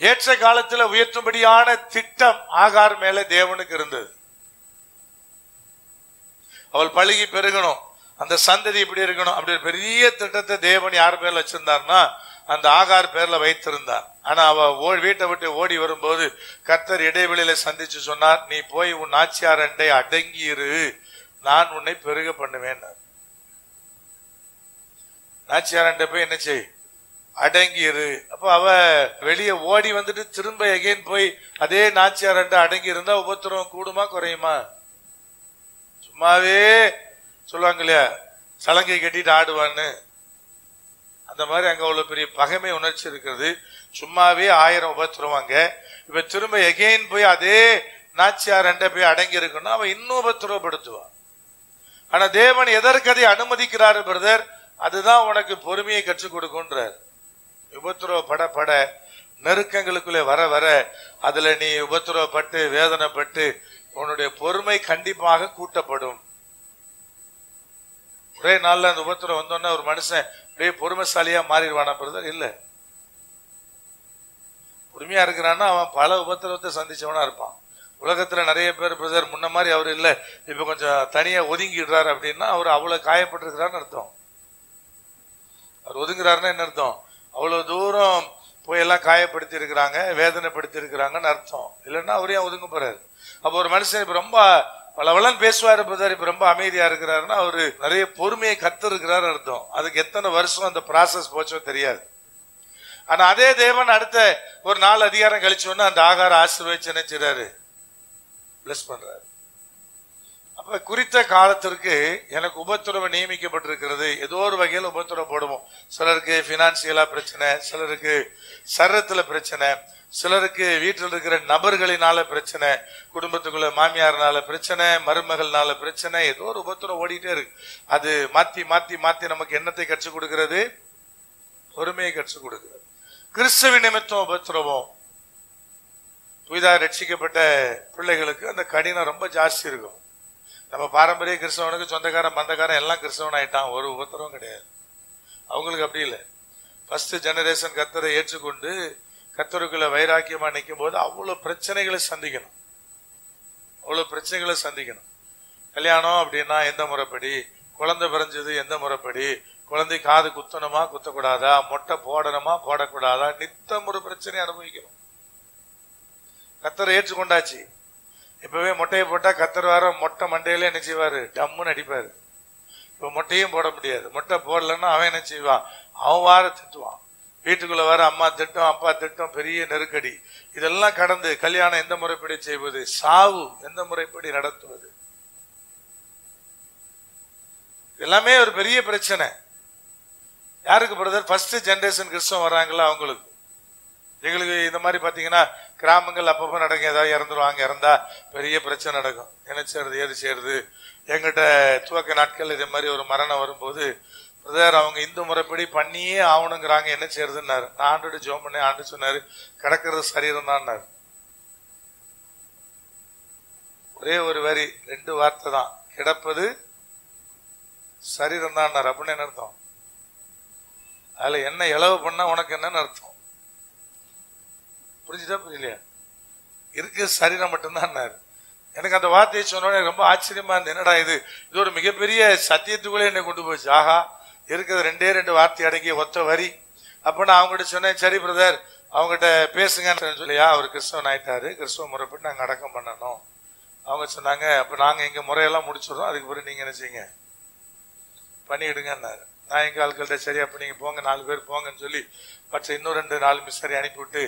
ஏற்ற காலத்தில் உயர்த்தும்படியான திட்டம் ஆகார் மேல தேவனுக்கு இருந்தது. அவள் பழுகி பெருகணும், அந்த சந்ததி இப்படி இருக்கணும், அப்படி ஒரு பெரிய திட்டத்தை தேவன் யார் பேர்ல வச்சிருந்தார்னா அந்த ஆகார் பேர்ல வைத்திருந்தார். ஆனா அவ வீட்டை விட்டு ஓடி வரும்போது கர்த்தர் இடைவெளியில சந்திச்சு சொன்னார், நீ போய் உன் நாச்சியாரண்டை அடங்கி இரு, நான் உன்னை பெருக பண்ணுவேன். நாச்சியாரண்டை போய் என்ன செய், அடங்கிரு. அப்ப அவ வெளியே ஓடி வந்துட்டு திரும்ப எகைன் போய் அதே நாச்சியாரண்டை அடங்கி இருந்தா உபத்திரவம் கூடுமா குறையுமா? சும்மாவே சொல்லுவாங்க இல்லையா, சலங்கை கட்டிட்டு ஆடுவான்னு, அந்த மாதிரி அங்க அவ்வளவு பெரிய பகைமை உணர்ச்சி இருக்கிறது. சும்மாவே 1000 உபத்திரவாங்க. இப்ப திரும்ப எகைன் போய் அதே நாச்சியாரண்டை போய் அடங்கி இருக்கணும், அவன் இன்னும் உபத்திரவப்படுத்துவான். ஆனா தேவன் எதற்கு அதை அனுமதிக்கிறாரு பிரதர்? அதுதான் உனக்கு பொறுமையை கற்றுக் கொடுக்கும்ன்றார். உபத்திரவப்பட நெருக்கங்களுக்குள்ளே வர வர அதுல நீ உபத்திரவப்பட்டு வேதனைப்பட்டு உன்னுடைய பொறுமை கண்டிப்பாக கூட்டப்படும். ஒரே நாள்ல அந்த உபத்திரம் வந்தோன்னா ஒரு மனுஷன் அப்படியே பொறுமைசாலியா மாறிடுவானா பிரதர்? இல்ல. பொறுமையா இருக்கிறான்னா அவன் பல உபத்திரவத்தை சந்திச்சவனா இருப்பான். உலகத்துல நிறைய பேர் பிரதர் முன்ன மாதிரி அவர் இல்ல, இப்ப கொஞ்சம் தனியா ஒதுங்கிடுறாரு அப்படின்னா அவர் அவ்வளவு காயப்பட்டிருக்கிறான்னு அர்த்தம். அவர் ஒதுங்குறாருன்னா என்ன அர்த்தம்? அவ்வளவு தூரம் போய் எல்லாம் காயப்படுத்தி இருக்கிறாங்க, வேதனைப்படுத்தி இருக்கிறாங்கன்னு அர்த்தம். இல்லைன்னா அவரே ஒதுங்க போறாரு. அப்போ ஒரு மனுஷன் இப்ப ரொம்ப பலவளன் பேசுவாரு, இப்ப ரொம்ப அமைதியா இருக்கிறாருன்னா அவரு நிறைய பொறுமையை கத்து இருக்கிறாரு அர்த்தம். அதுக்கு எத்தனை வருஷம் அந்த ப்ராசஸ் போச்சோ தெரியாது. ஆனா அதே தேவன் அடுத்த ஒரு 4 அதிகாரம் கழிச்சோன்னா அந்த ஆகார ஆசீர்வதிச்சு நினைச்சாரு, பிளஸ் பண்றாரு. அப்ப குறித்த காலத்திற்கு எனக்கு உபத்திரவம் நியமிக்கப்பட்டிருக்கிறது. ஏதோ ஒரு வகையில் உபத்திரவம் போடுவோம். சிலருக்கு பினான்சியலா பிரச்சனை, சிலருக்கு சரீரத்துல பிரச்சனை, சிலருக்கு வீட்டில் இருக்கிற நபர்களினால பிரச்சனை, குடும்பத்துக்குள்ள மாமியார்னால பிரச்சனை, மருமகள்னால பிரச்சனை, ஏதோ ஒரு உபத்திரம் ஓடிட்டே இருக்கு. அது மாத்தி மாத்தி மாத்தி நமக்கு என்னத்தை கற்றுக் கொடுக்கிறது? பொறுமையை கற்றுக் கொடுக்கிறது. கிறிஸ்துவ நிமித்தம் உபத்திரவம். புதிதாக ரட்சிக்கப்பட்ட பிள்ளைகளுக்கு அந்த கடினம் ரொம்ப ஜாஸ்தி இருக்கும். நம்ம பாரம்பரிய கிறிஸ்தவனுக்கு சொந்தக்காரன் பந்தக்காரன் எல்லாம் கிறிஸ்தவன் ஆயிட்டான், ஒரு உபத்திரவம் கிடையாது. அவங்களுக்கு அப்படி இல்லை. ஃபர்ஸ்ட் ஜெனரேஷன் கர்த்தரை ஏற்றுக்கொண்டு கர்த்தருக்குள்ள வைராக்கியமா நிற்கும் போது அவ்வளவு பிரச்சனைகளை சந்திக்கணும், அவ்வளவு பிரச்சனைகளை சந்திக்கணும். கல்யாணம் அப்படின்னா எந்த முறைப்படி, குழந்தை பிறஞ்சது எந்த முறைப்படி, குழந்தை காது குத்தணுமா குத்தக்கூடாதா, மொட்டை போடணுமா போடக்கூடாதா, நித்தம் ஒரு பிரச்சனை அனுபவிக்கணும். கர்த்தரை ஏற்றுக்கொண்டாச்சு, இப்பவே மொட்டையை போட்டா கர்த்தர் வார மொட்டை மண்டையில என்ன செய்வாரு? டம்முன்னு அடிப்பாரு. இப்ப மொட்டையும் போட முடியாது. மொட்டை போடலன்னா அவன் என்ன செய்வான்? அவன் வார திட்டுவான். வீட்டுக்குள்ள வர அம்மா திட்டம், அப்பா திட்டம், பெரிய நெருக்கடி. இதெல்லாம் கடந்து கல்யாணம் எந்த முறைப்படி செய்வது, சாவு எந்த முறைப்படி நடத்துவது, எல்லாமே ஒரு பெரிய பிரச்சனை. யாருக்கு பிரதர்? ஃபர்ஸ்ட் ஜெனரேஷன் கிறிஸ்தவம் வர்றாங்களா அவங்களுக்கு. எங்களுக்கு இந்த மாதிரி பாத்தீங்கன்னா கிராமங்கள் அப்பப்போ நடக்கும், ஏதாவது இறந்துருவாங்க, இறந்தா பெரிய பிரச்சனை நடக்கும். என்ன செய்யறது, ஏது செய்யறது. எங்கிட்ட துவக்க நாட்கள் இதே மாதிரி ஒரு மரணம் வரும்போது, பிரதர் அவங்க இந்து முறைப்படி பண்ணியே ஆகணுங்கிறாங்க, என்ன செய்யறதுன்னாரு. நான் ஆண்டோட ஜோம் பண்ண, ஆண்டு சொன்னாரு கிடக்கிறது சரீரம் தான். ஒரே ஒரு வரி, 2 வார்த்தை தான், கிடப்பது சரீரம் தான். அப்படின்னு என்ன அர்த்தம்? அதுல என்ன இளவு பண்ணா உனக்கு என்னன்னு அர்த்தம்? புரிஞ்சுதா புரியலையா? இருக்கு சரீரம் மட்டும்தான். எனக்கு அந்த வார்த்தையை சொன்னோட ரொம்ப ஆச்சரியமா இருந்தது. என்னடா இது ஒரு மிகப்பெரிய சத்தியத்துக்குள்ளே என்னை கொண்டு போச்சு. ஆஹா, இருக்கிறது 2 வார்த்தை அடங்கிய ஒத்த வரி. அப்ப நான் அவங்ககிட்ட சொன்னேன், சரி பிரதர் அவங்ககிட்ட பேசுங்கன்னு சொல்லியா, அவர் கிறிஸ்தவன் ஆயிட்டாரு, கிறிஸ்தவ முறைப்பட்டு நாங்க அடக்கம் பண்ணணும். அவங்க சொன்னாங்க, அப்ப நாங்க எங்க முறையெல்லாம் முடிச்சிடறோம், அதுக்கு பிறகு நீங்க என்ன செய்யுங்க பண்ணிடுங்கன்னாரு. நான் எங்க ஆட்கள்கிட்ட சரி அப்ப நீங்க போங்க, 4 பேர் போங்கன்னு சொல்லி மற்ற இன்னும் 2-4 மிஸ்ஸரி அனுப்பிவிட்டு,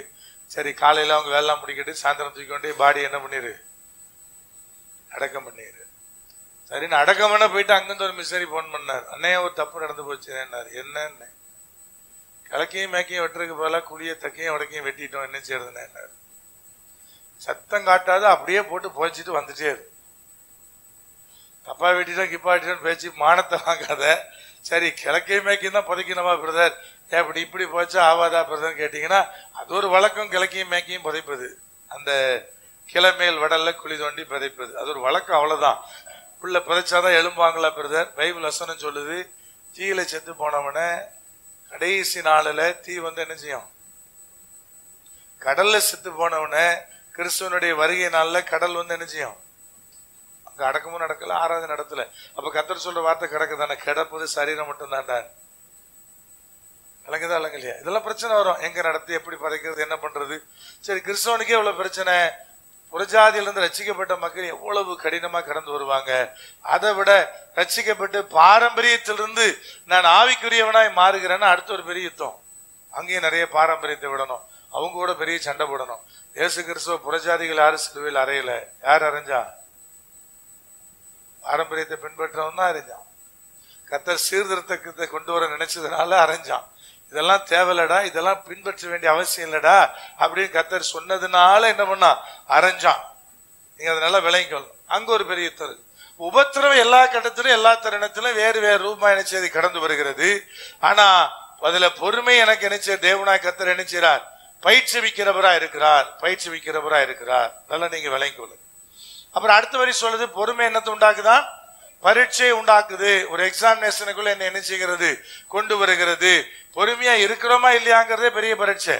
சரி காலையில அவங்க வேலை முடிக்கிட்டு சாயந்தரம் தூக்கி கொண்டு பாடி என்ன பண்ணிரு, அடக்கம் பண்ணிரு. சரி நான் அடக்கம் பண்ண போயிட்டு அங்கிருந்து ஒரு மிஸ்ஸரி போன் பண்ணார். அன்னையா ஒரு தப்பு நடந்து போச்சு. என்ன கிழக்கையும் மேக்கையும் வெட்டுறதுக்கு போல குழிய தக்கையும் வடக்கையும் வெட்டிட்டோம், என்ன செய்யறதுன்னு சத்தம் காட்டாத அப்படியே போட்டு போய்ச்சிட்டு வந்துட்டே இரு. தப்பா வெட்டிட்டோம் கிப்பா வெட்டிட்டோம் பேச்சு மானத்தை வாங்காத. சரி கிழக்கையும் மேக்கையும் தான் புதைக்கணுமா பிரதர், எப்படி இப்படி போச்சா ஆவாதா பிரதர் கேட்டீங்கன்னா, அது ஒரு வழக்கம். கிழக்கையும் மேக்கையும் புதைப்பது, அந்த கிளமேல் வடல்ல குழி தோண்டி புதைப்பது, அது ஒரு வழக்கம், அவ்வளவுதான். புள்ள புதைச்சாதான் எழும்புவாங்களா பிரதர்? பைபிள் வசனம் சொல்லுது, தீயில செத்து போனவன கடைசி நாளில தீ வந்து என்ன செய்யும்? கடல்ல செத்து போனவன கிறிஸ்துவனுடைய வருகை நாள்ல கடல் வந்து என்ன செய்யும்? அங்க அடக்கமும் நடக்கல, ஆராதனை நடத்தல. அப்ப கர்த்தர் சொல்ற வார்த்தை கிடக்குதானே, கிடப்பது சரீரம் மட்டும் தான்டா. விளங்குதா இல்லையா? இதெல்லாம் பிரச்சனை வரும். எங்க நடத்தி எப்படி பதைக்கிறது, என்ன பண்றது? சரி கிறிஸ்தவனுக்கே எவ்வளவு பிரச்சனை, புறஜாதியிலிருந்து ரட்சிக்கப்பட்ட மக்கள் எவ்வளவு கடினமா கடந்து வருவாங்க. அதை விட ரட்சிக்கப்பட்டு பாரம்பரியத்திலிருந்து நான் ஆவிக்குரியவனாய் மாறுகிறேன்னா அடுத்த ஒரு பெரிய யுத்தம். அங்கேயும் நிறைய பாரம்பரியத்தை விடணும், அவங்க கூட பெரிய சண்டை போடணும். இயேசு கிறிஸ்துவ புறஜாதிகள் யாரு சிலுவையில் அறையல, யார் அரைஞ்சா? பாரம்பரியத்தை பின்பற்றவன் தான் அரைஞ்சான். கர்த்தர் சீர்திருத்தத்தை கொண்டு வர நினைச்சதுனால அரைஞ்சான். இதெல்லாம் தேவையில்லடா, இதெல்லாம் பின்பற்ற வேண்டிய அவசியம் இல்லடா அப்படின்னு கர்த்தர் சொன்னதுனால என்ன பண்ணா? அரைஞ்சான். நீங்க அதனால விளங்கிக்கணும். அங்க ஒரு பெரிய யுத்தம். உபத்திரவம் எல்லா கட்டத்திலும் எல்லா தருணத்திலும் வேறு வேறு ரூபா நினைச்சது கடந்து வருகிறது. ஆனா அதுல பொறுமை எனக்கு நினைச்ச தேவனாய் கர்த்தர் நினைச்சார், பயிற்சிவிக்கிறவரா இருக்கிறார், பயிற்சிவிக்கிறவரா இருக்கிறார். நல்லா நீங்க விளங்கிக்கொள்ளுங்க. அப்புறம் அடுத்த வரி சொல்லுது, பொறுமை என்னத்தை உண்டாக்குதான்? பரீட்சை உண்டாக்குது. ஒரு எக்ஸாமினேஷனுக்குள்ள என்ன செய்கிறது? கொண்டு வருகிறது. பொறுமையா இருக்கிறோமா இல்லையாங்கிறதே பெரிய பரீட்சை.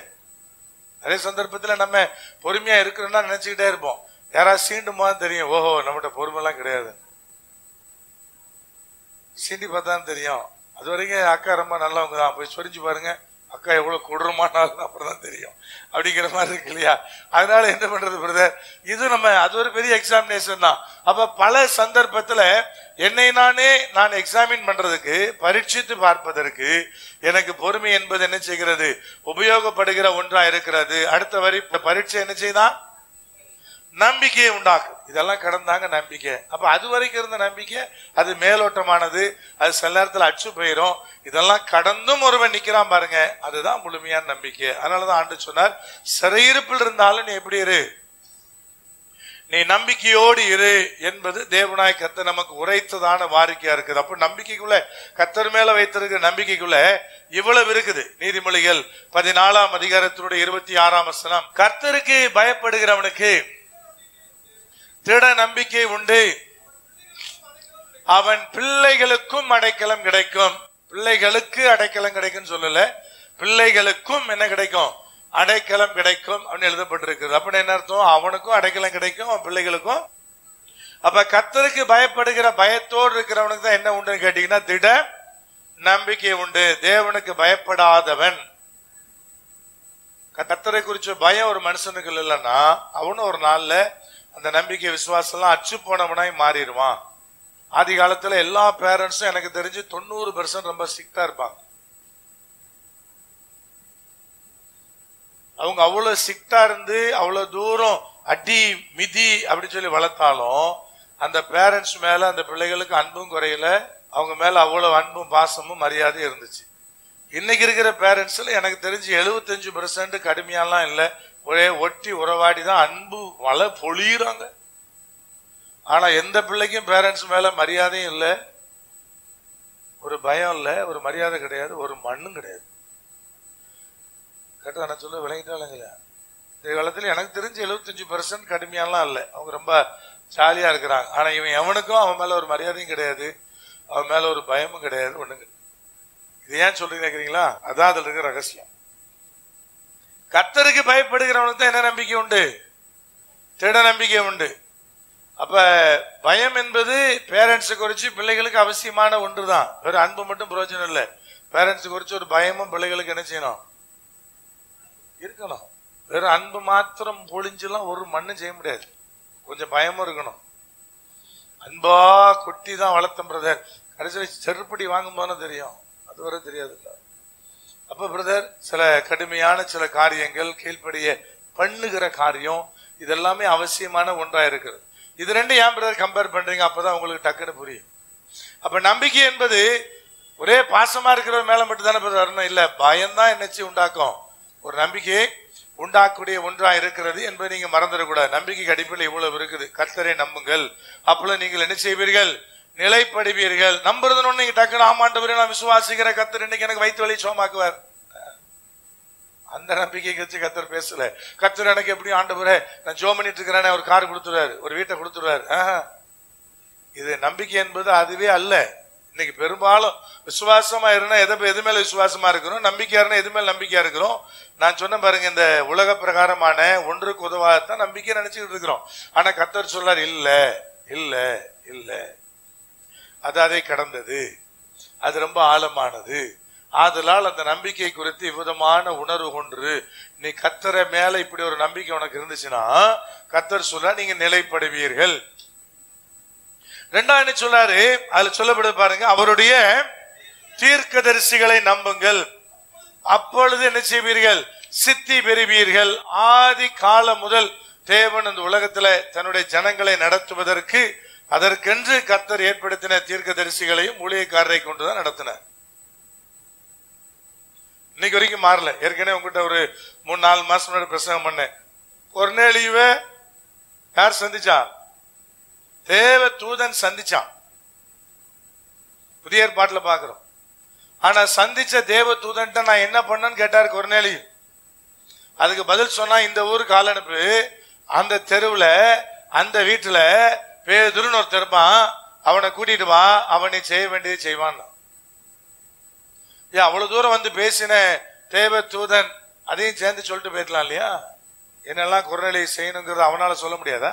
நிறைய சந்தர்ப்பத்துல நம்ம பொறுமையா இருக்கிறோம்னா நினைச்சுக்கிட்டே இருப்போம். யாராவது சீண்டுமா தெரியும், ஓஹோ நம்மகிட்ட பொறுமை எல்லாம் கிடையாது. சீண்டி பார்த்தான்னு தெரியும். அது வரைக்கும் அக்கா ரொம்ப நல்லவங்க தான், போய் சொரிஞ்சு பாருங்க, அக்கா எவ்வளவு கொடூரமானாலும் அப்புறம் தான் தெரியும் அப்படிங்கிற மாதிரி இருக்கு இல்லையா? அதனால என்ன பண்றது பிரதர், இது நம்ம அது ஒரு பெரிய எக்ஸாமினேஷன் தான். அப்ப பல சந்தர்ப்பத்துல என்னை நான் எக்ஸாமின் பண்றதுக்கு, பரீட்சித்து பார்ப்பதற்கு எனக்கு பொறுமை என்பது என்ன செய்கிறது, உபயோகப்படுகிற ஒன்றா இருக்கிறது. அடுத்த வரி பரீட்சை என்ன செய்தான், நம்பிக்கையை உண்டாக்கு. இதெல்லாம் கடந்தாங்க நம்பிக்கை. அப்ப அது வரைக்கும் இருந்த நம்பிக்கை அது மேலோட்டமானது, அது சில நேரத்தில் அச்சு போயிரும். இதெல்லாம் கடந்தும் ஒருவன் நிக்கிறான் பாருங்க, அதுதான் முழுமையான நம்பிக்கை. அதனாலதான் ஆண்டு சொன்னார், சிறையிருப்பில் இருந்தாலும் நீ எப்படி இரு, நீ நம்பிக்கையோடு இரு என்பது தேவனாய் கர்த்தர் நமக்கு உரைத்ததான வாரிக்கையா இருக்குது. அப்ப நம்பிக்கைக்குள்ள, கர்த்தர் மேல வைத்திருக்கிற நம்பிக்கைக்குள்ள இவ்வளவு இருக்குது. நீதிமொழிகள் 14ஆம் அதிகாரத்தினுடைய 26ஆம் வசனம், கர்த்தருக்கு பயப்படுகிறவனுக்கு திட நம்பிக்கை உண்டு, அவன் பிள்ளைகளுக்கும் அடைக்கலம் கிடைக்கும். பிள்ளைகளுக்கு அடைக்கலம் கிடைக்கும் சொல்லல, பிள்ளைகளுக்கும் என்ன கிடைக்கும், அடைக்கலம் கிடைக்கும் அப்படின்னு எழுதப்பட்டிருக்கிறது. அப்படின்னு என்ன அர்த்தம், அவனுக்கும் அடைக்கலம் கிடைக்கும், அவன் பிள்ளைகளுக்கும். அப்ப கர்த்தருக்கு பயப்படுகிற பயத்தோடு இருக்கிறவனுக்கு தான் என்ன உண்டுன்னு கேட்டீங்கன்னா திட நம்பிக்கை உண்டு. தேவனுக்கு பயப்படாதவன், கர்த்தரை குறிச்ச பயம் ஒரு மனுஷனுக்கு இல்லைன்னா அவனும் ஒரு நாள்ல அந்த நம்பிக்கை விசுவாசம் எல்லாம் அச்சு போனவனாய் மாறிடுவான். ஆதி காலத்துல எல்லா பேரண்ட்ஸும் எனக்கு தெரிஞ்சு 90% ரொம்ப ஸ்ட்ரிக்டா இருப்பாங்க. அவங்க அவ்வளவு ஸ்ட்ரிக்டா இருந்து அவ்வளவு தூரம் அடி மிதி அப்படின்னு சொல்லி வளர்த்தாலும் அந்த பேரண்ட்ஸ் மேல அந்த பிள்ளைகளுக்கு அன்பும் குறையல, அவங்க மேல அவ்வளவு அன்பும் பாசமும் மரியாதையும் இருந்துச்சு. இன்னைக்கு இருக்கிற பேரண்ட்ஸ்ல எனக்கு தெரிஞ்சு 75% கடுமையாலாம் இல்லை, ஒரே ஒட்டி உறவாடி தான் அன்பு மழை பொழியுறாங்க. ஆனா எந்த பிள்ளைக்கும் பேரண்ட்ஸ் மேல மரியாதையும் இல்லை, ஒரு பயம் இல்லை, ஒரு மரியாதை கிடையாது, ஒரு மண்ணும் கிடையாது. கேட்டா நான் சொல்ல விளங்கிட்டாலுங்களா? இந்த காலத்துல எனக்கு தெரிஞ்சு 75% கடுமையாலாம் இல்லை, அவங்க ரொம்ப ஜாலியா இருக்கிறாங்க. ஆனா இவன் எவனுக்கும் அவன் மேல ஒரு மரியாதையும் கிடையாது, அவன் மேல ஒரு பயமும் கிடையாது, ஒண்ணுங்க. இது ஏன் சொல்றீங்க கேக்குறீங்களா? அதான் அதுல இருக்கிற ரகசியம். கர்த்தருக்கு பயப்படுகிறவனுக்கு தான் என்ன நம்பிக்கை உண்டு, திட நம்பிக்கை உண்டு. அப்ப பயம் என்பது பேரண்ட்ஸை குறிச்சு பிள்ளைகளுக்கு அவசியமான ஒன்றுதான். வெறும் அன்பு மட்டும் பிரயோஜனம் இல்லை, பேரண்ட்ஸை குறிச்சு ஒரு பயமும் பிள்ளைகளுக்கு என்ன செய்யணும், இருக்கணும். வெறும் அன்பு மாத்திரம் பொழிஞ்செல்லாம் ஒரு மண்ணும் செய்ய முடியாது, கொஞ்சம் பயமும் இருக்கணும். அன்பா கொட்டி தான் வளர்த்தம் பிரதர், கடைசியில் செருப்படி வாங்கும் போது தெரியும், அது வரை தெரியாது. அப்ப பிரதர் சில கடுமையான சில காரியங்கள், கீழ்ப்படிய பண்ணுகிற காரியம், இதெல்லாமே அவசியமான ஒன்றா இருக்கிறது. இது ரெண்டு ஏன் பிரதர் கம்பேர் பண்றீங்க, அப்பதான் உங்களுக்கு டக்குன்னு புரியும். அப்ப நம்பிக்கை என்பது ஒரே பாசமா இருக்கிற மேல மட்டும் தானே பிரதர் வரணும், இல்ல பயம்தான் என்னச்சு உண்டாக்கும், ஒரு நம்பிக்கையை உண்டாக்கக்கூடிய ஒன்றா இருக்கிறது என்பதை நீங்க மறந்துடக்கூடாது. நம்பிக்கைக்கு அடிப்படையில் இவ்வளவு இருக்குது. கர்த்தரை நம்புங்கள், அப்பொழுது நீங்கள் என்ன செய்வீர்கள், நிலைப்படுவீர்கள். நம்புறதுன்னு நீங்க டக்குன்னு ஆமாண்டவரே நான் விசுவாசிக்கிற கர்த்தர் இன்னைக்கு எனக்கு வயிற்று வலி சோமாக்குவார், அந்த நம்பிக்கைக்கு வச்சு கர்த்தர் பேசல. கர்த்தர் எனக்கு எப்படி ஆண்டவரே நான் ஜோம் பண்ணிட்டு இருக்கிறேன், ஒரு கார் கொடுத்துருவாரு, ஒரு வீட்டை கொடுத்துருவாரு. இது நம்பிக்கை என்பது அதுவே அல்ல. இன்னைக்கு பெரும்பாலும் விசுவாசமா இருந்தா எது மேல விசுவாசமா இருக்கிறோம், நம்பிக்கையா இருந்தா எது மேல நம்பிக்கையா இருக்கிறோம். நான் சொன்ன பாருங்க, இந்த உலக பிரகாரமான ஒன்றுக்கு உதவாதான் நம்பிக்கை நினைச்சுக்கிட்டு இருக்கிறோம். ஆனா கர்த்தர் சொல்றார், இல்ல இல்ல இல்ல, அது அதை கடந்தது, அது ரொம்ப ஆழமானது. ஆதலால் அந்த நம்பிக்கை குறித்து இவ்விதமான உணர்வு கொண்டு நீ கர்த்தரை மேல இப்படி ஒரு நம்பிக்கை உனக்கு இருந்துச்சுன்னா கர்த்தர் சொல்ற நீங்க நிலைப்படுவீர்கள். ரெண்டாவது சொல்றாரு, அதுல சொல்லப்படு பாருங்க, அவருடைய தீர்க்கதரிசிகளை நம்புங்கள், அப்பொழுது என்ன செய்வீர்கள், சித்தி பெறுவீர்கள். ஆதி காலம் முதல் தேவன் இந்த உலகத்துல தன்னுடைய ஜனங்களை நடத்துவதற்கு அதற்கென்று கர்த்தர் ஏற்படுத்தின தீர்க்கதரிசிகளையும் ஊழியக்காரரை கொண்டுதான் நடத்தினார். இன்னைக்கு வரைக்கும் மாறல. ஏற்கனவே உங்ககிட்ட ஒரு 3-4 மாசம் முன்னாடி பிரசங்கம் பண்ணேன். கொர்நேலியுவை யார் சந்திச்சான், தேவ தூதன் சந்திச்சான், புதிய ஏற்பாட்டுல பாக்குறோம். ஆனா சந்திச்ச தேவ தூதன் நான் என்ன பண்ணேன்னு கேட்டாரு கொர்நேலியு. அதுக்கு பதில் சொன்னா, இந்த ஊருக்கு ஆள் அனுப்பு, அந்த தெருவுல அந்த வீட்டுல பேதுருன்னு ஒருத்தர் இருப்பான், அவனை கூட்டிட்டு வா, அவனை செய்ய வேண்டியது செய்வான். அவ்வளவு தூரம் வந்து பேசின தேவ தூதன் அதையும் சேர்ந்து சொல்லிட்டு போயிருக்கலாம் இல்லையா? என்னெல்லாம் கொர்நேலியு செய்யணுங்கிறது அவனால சொல்ல முடியாதா?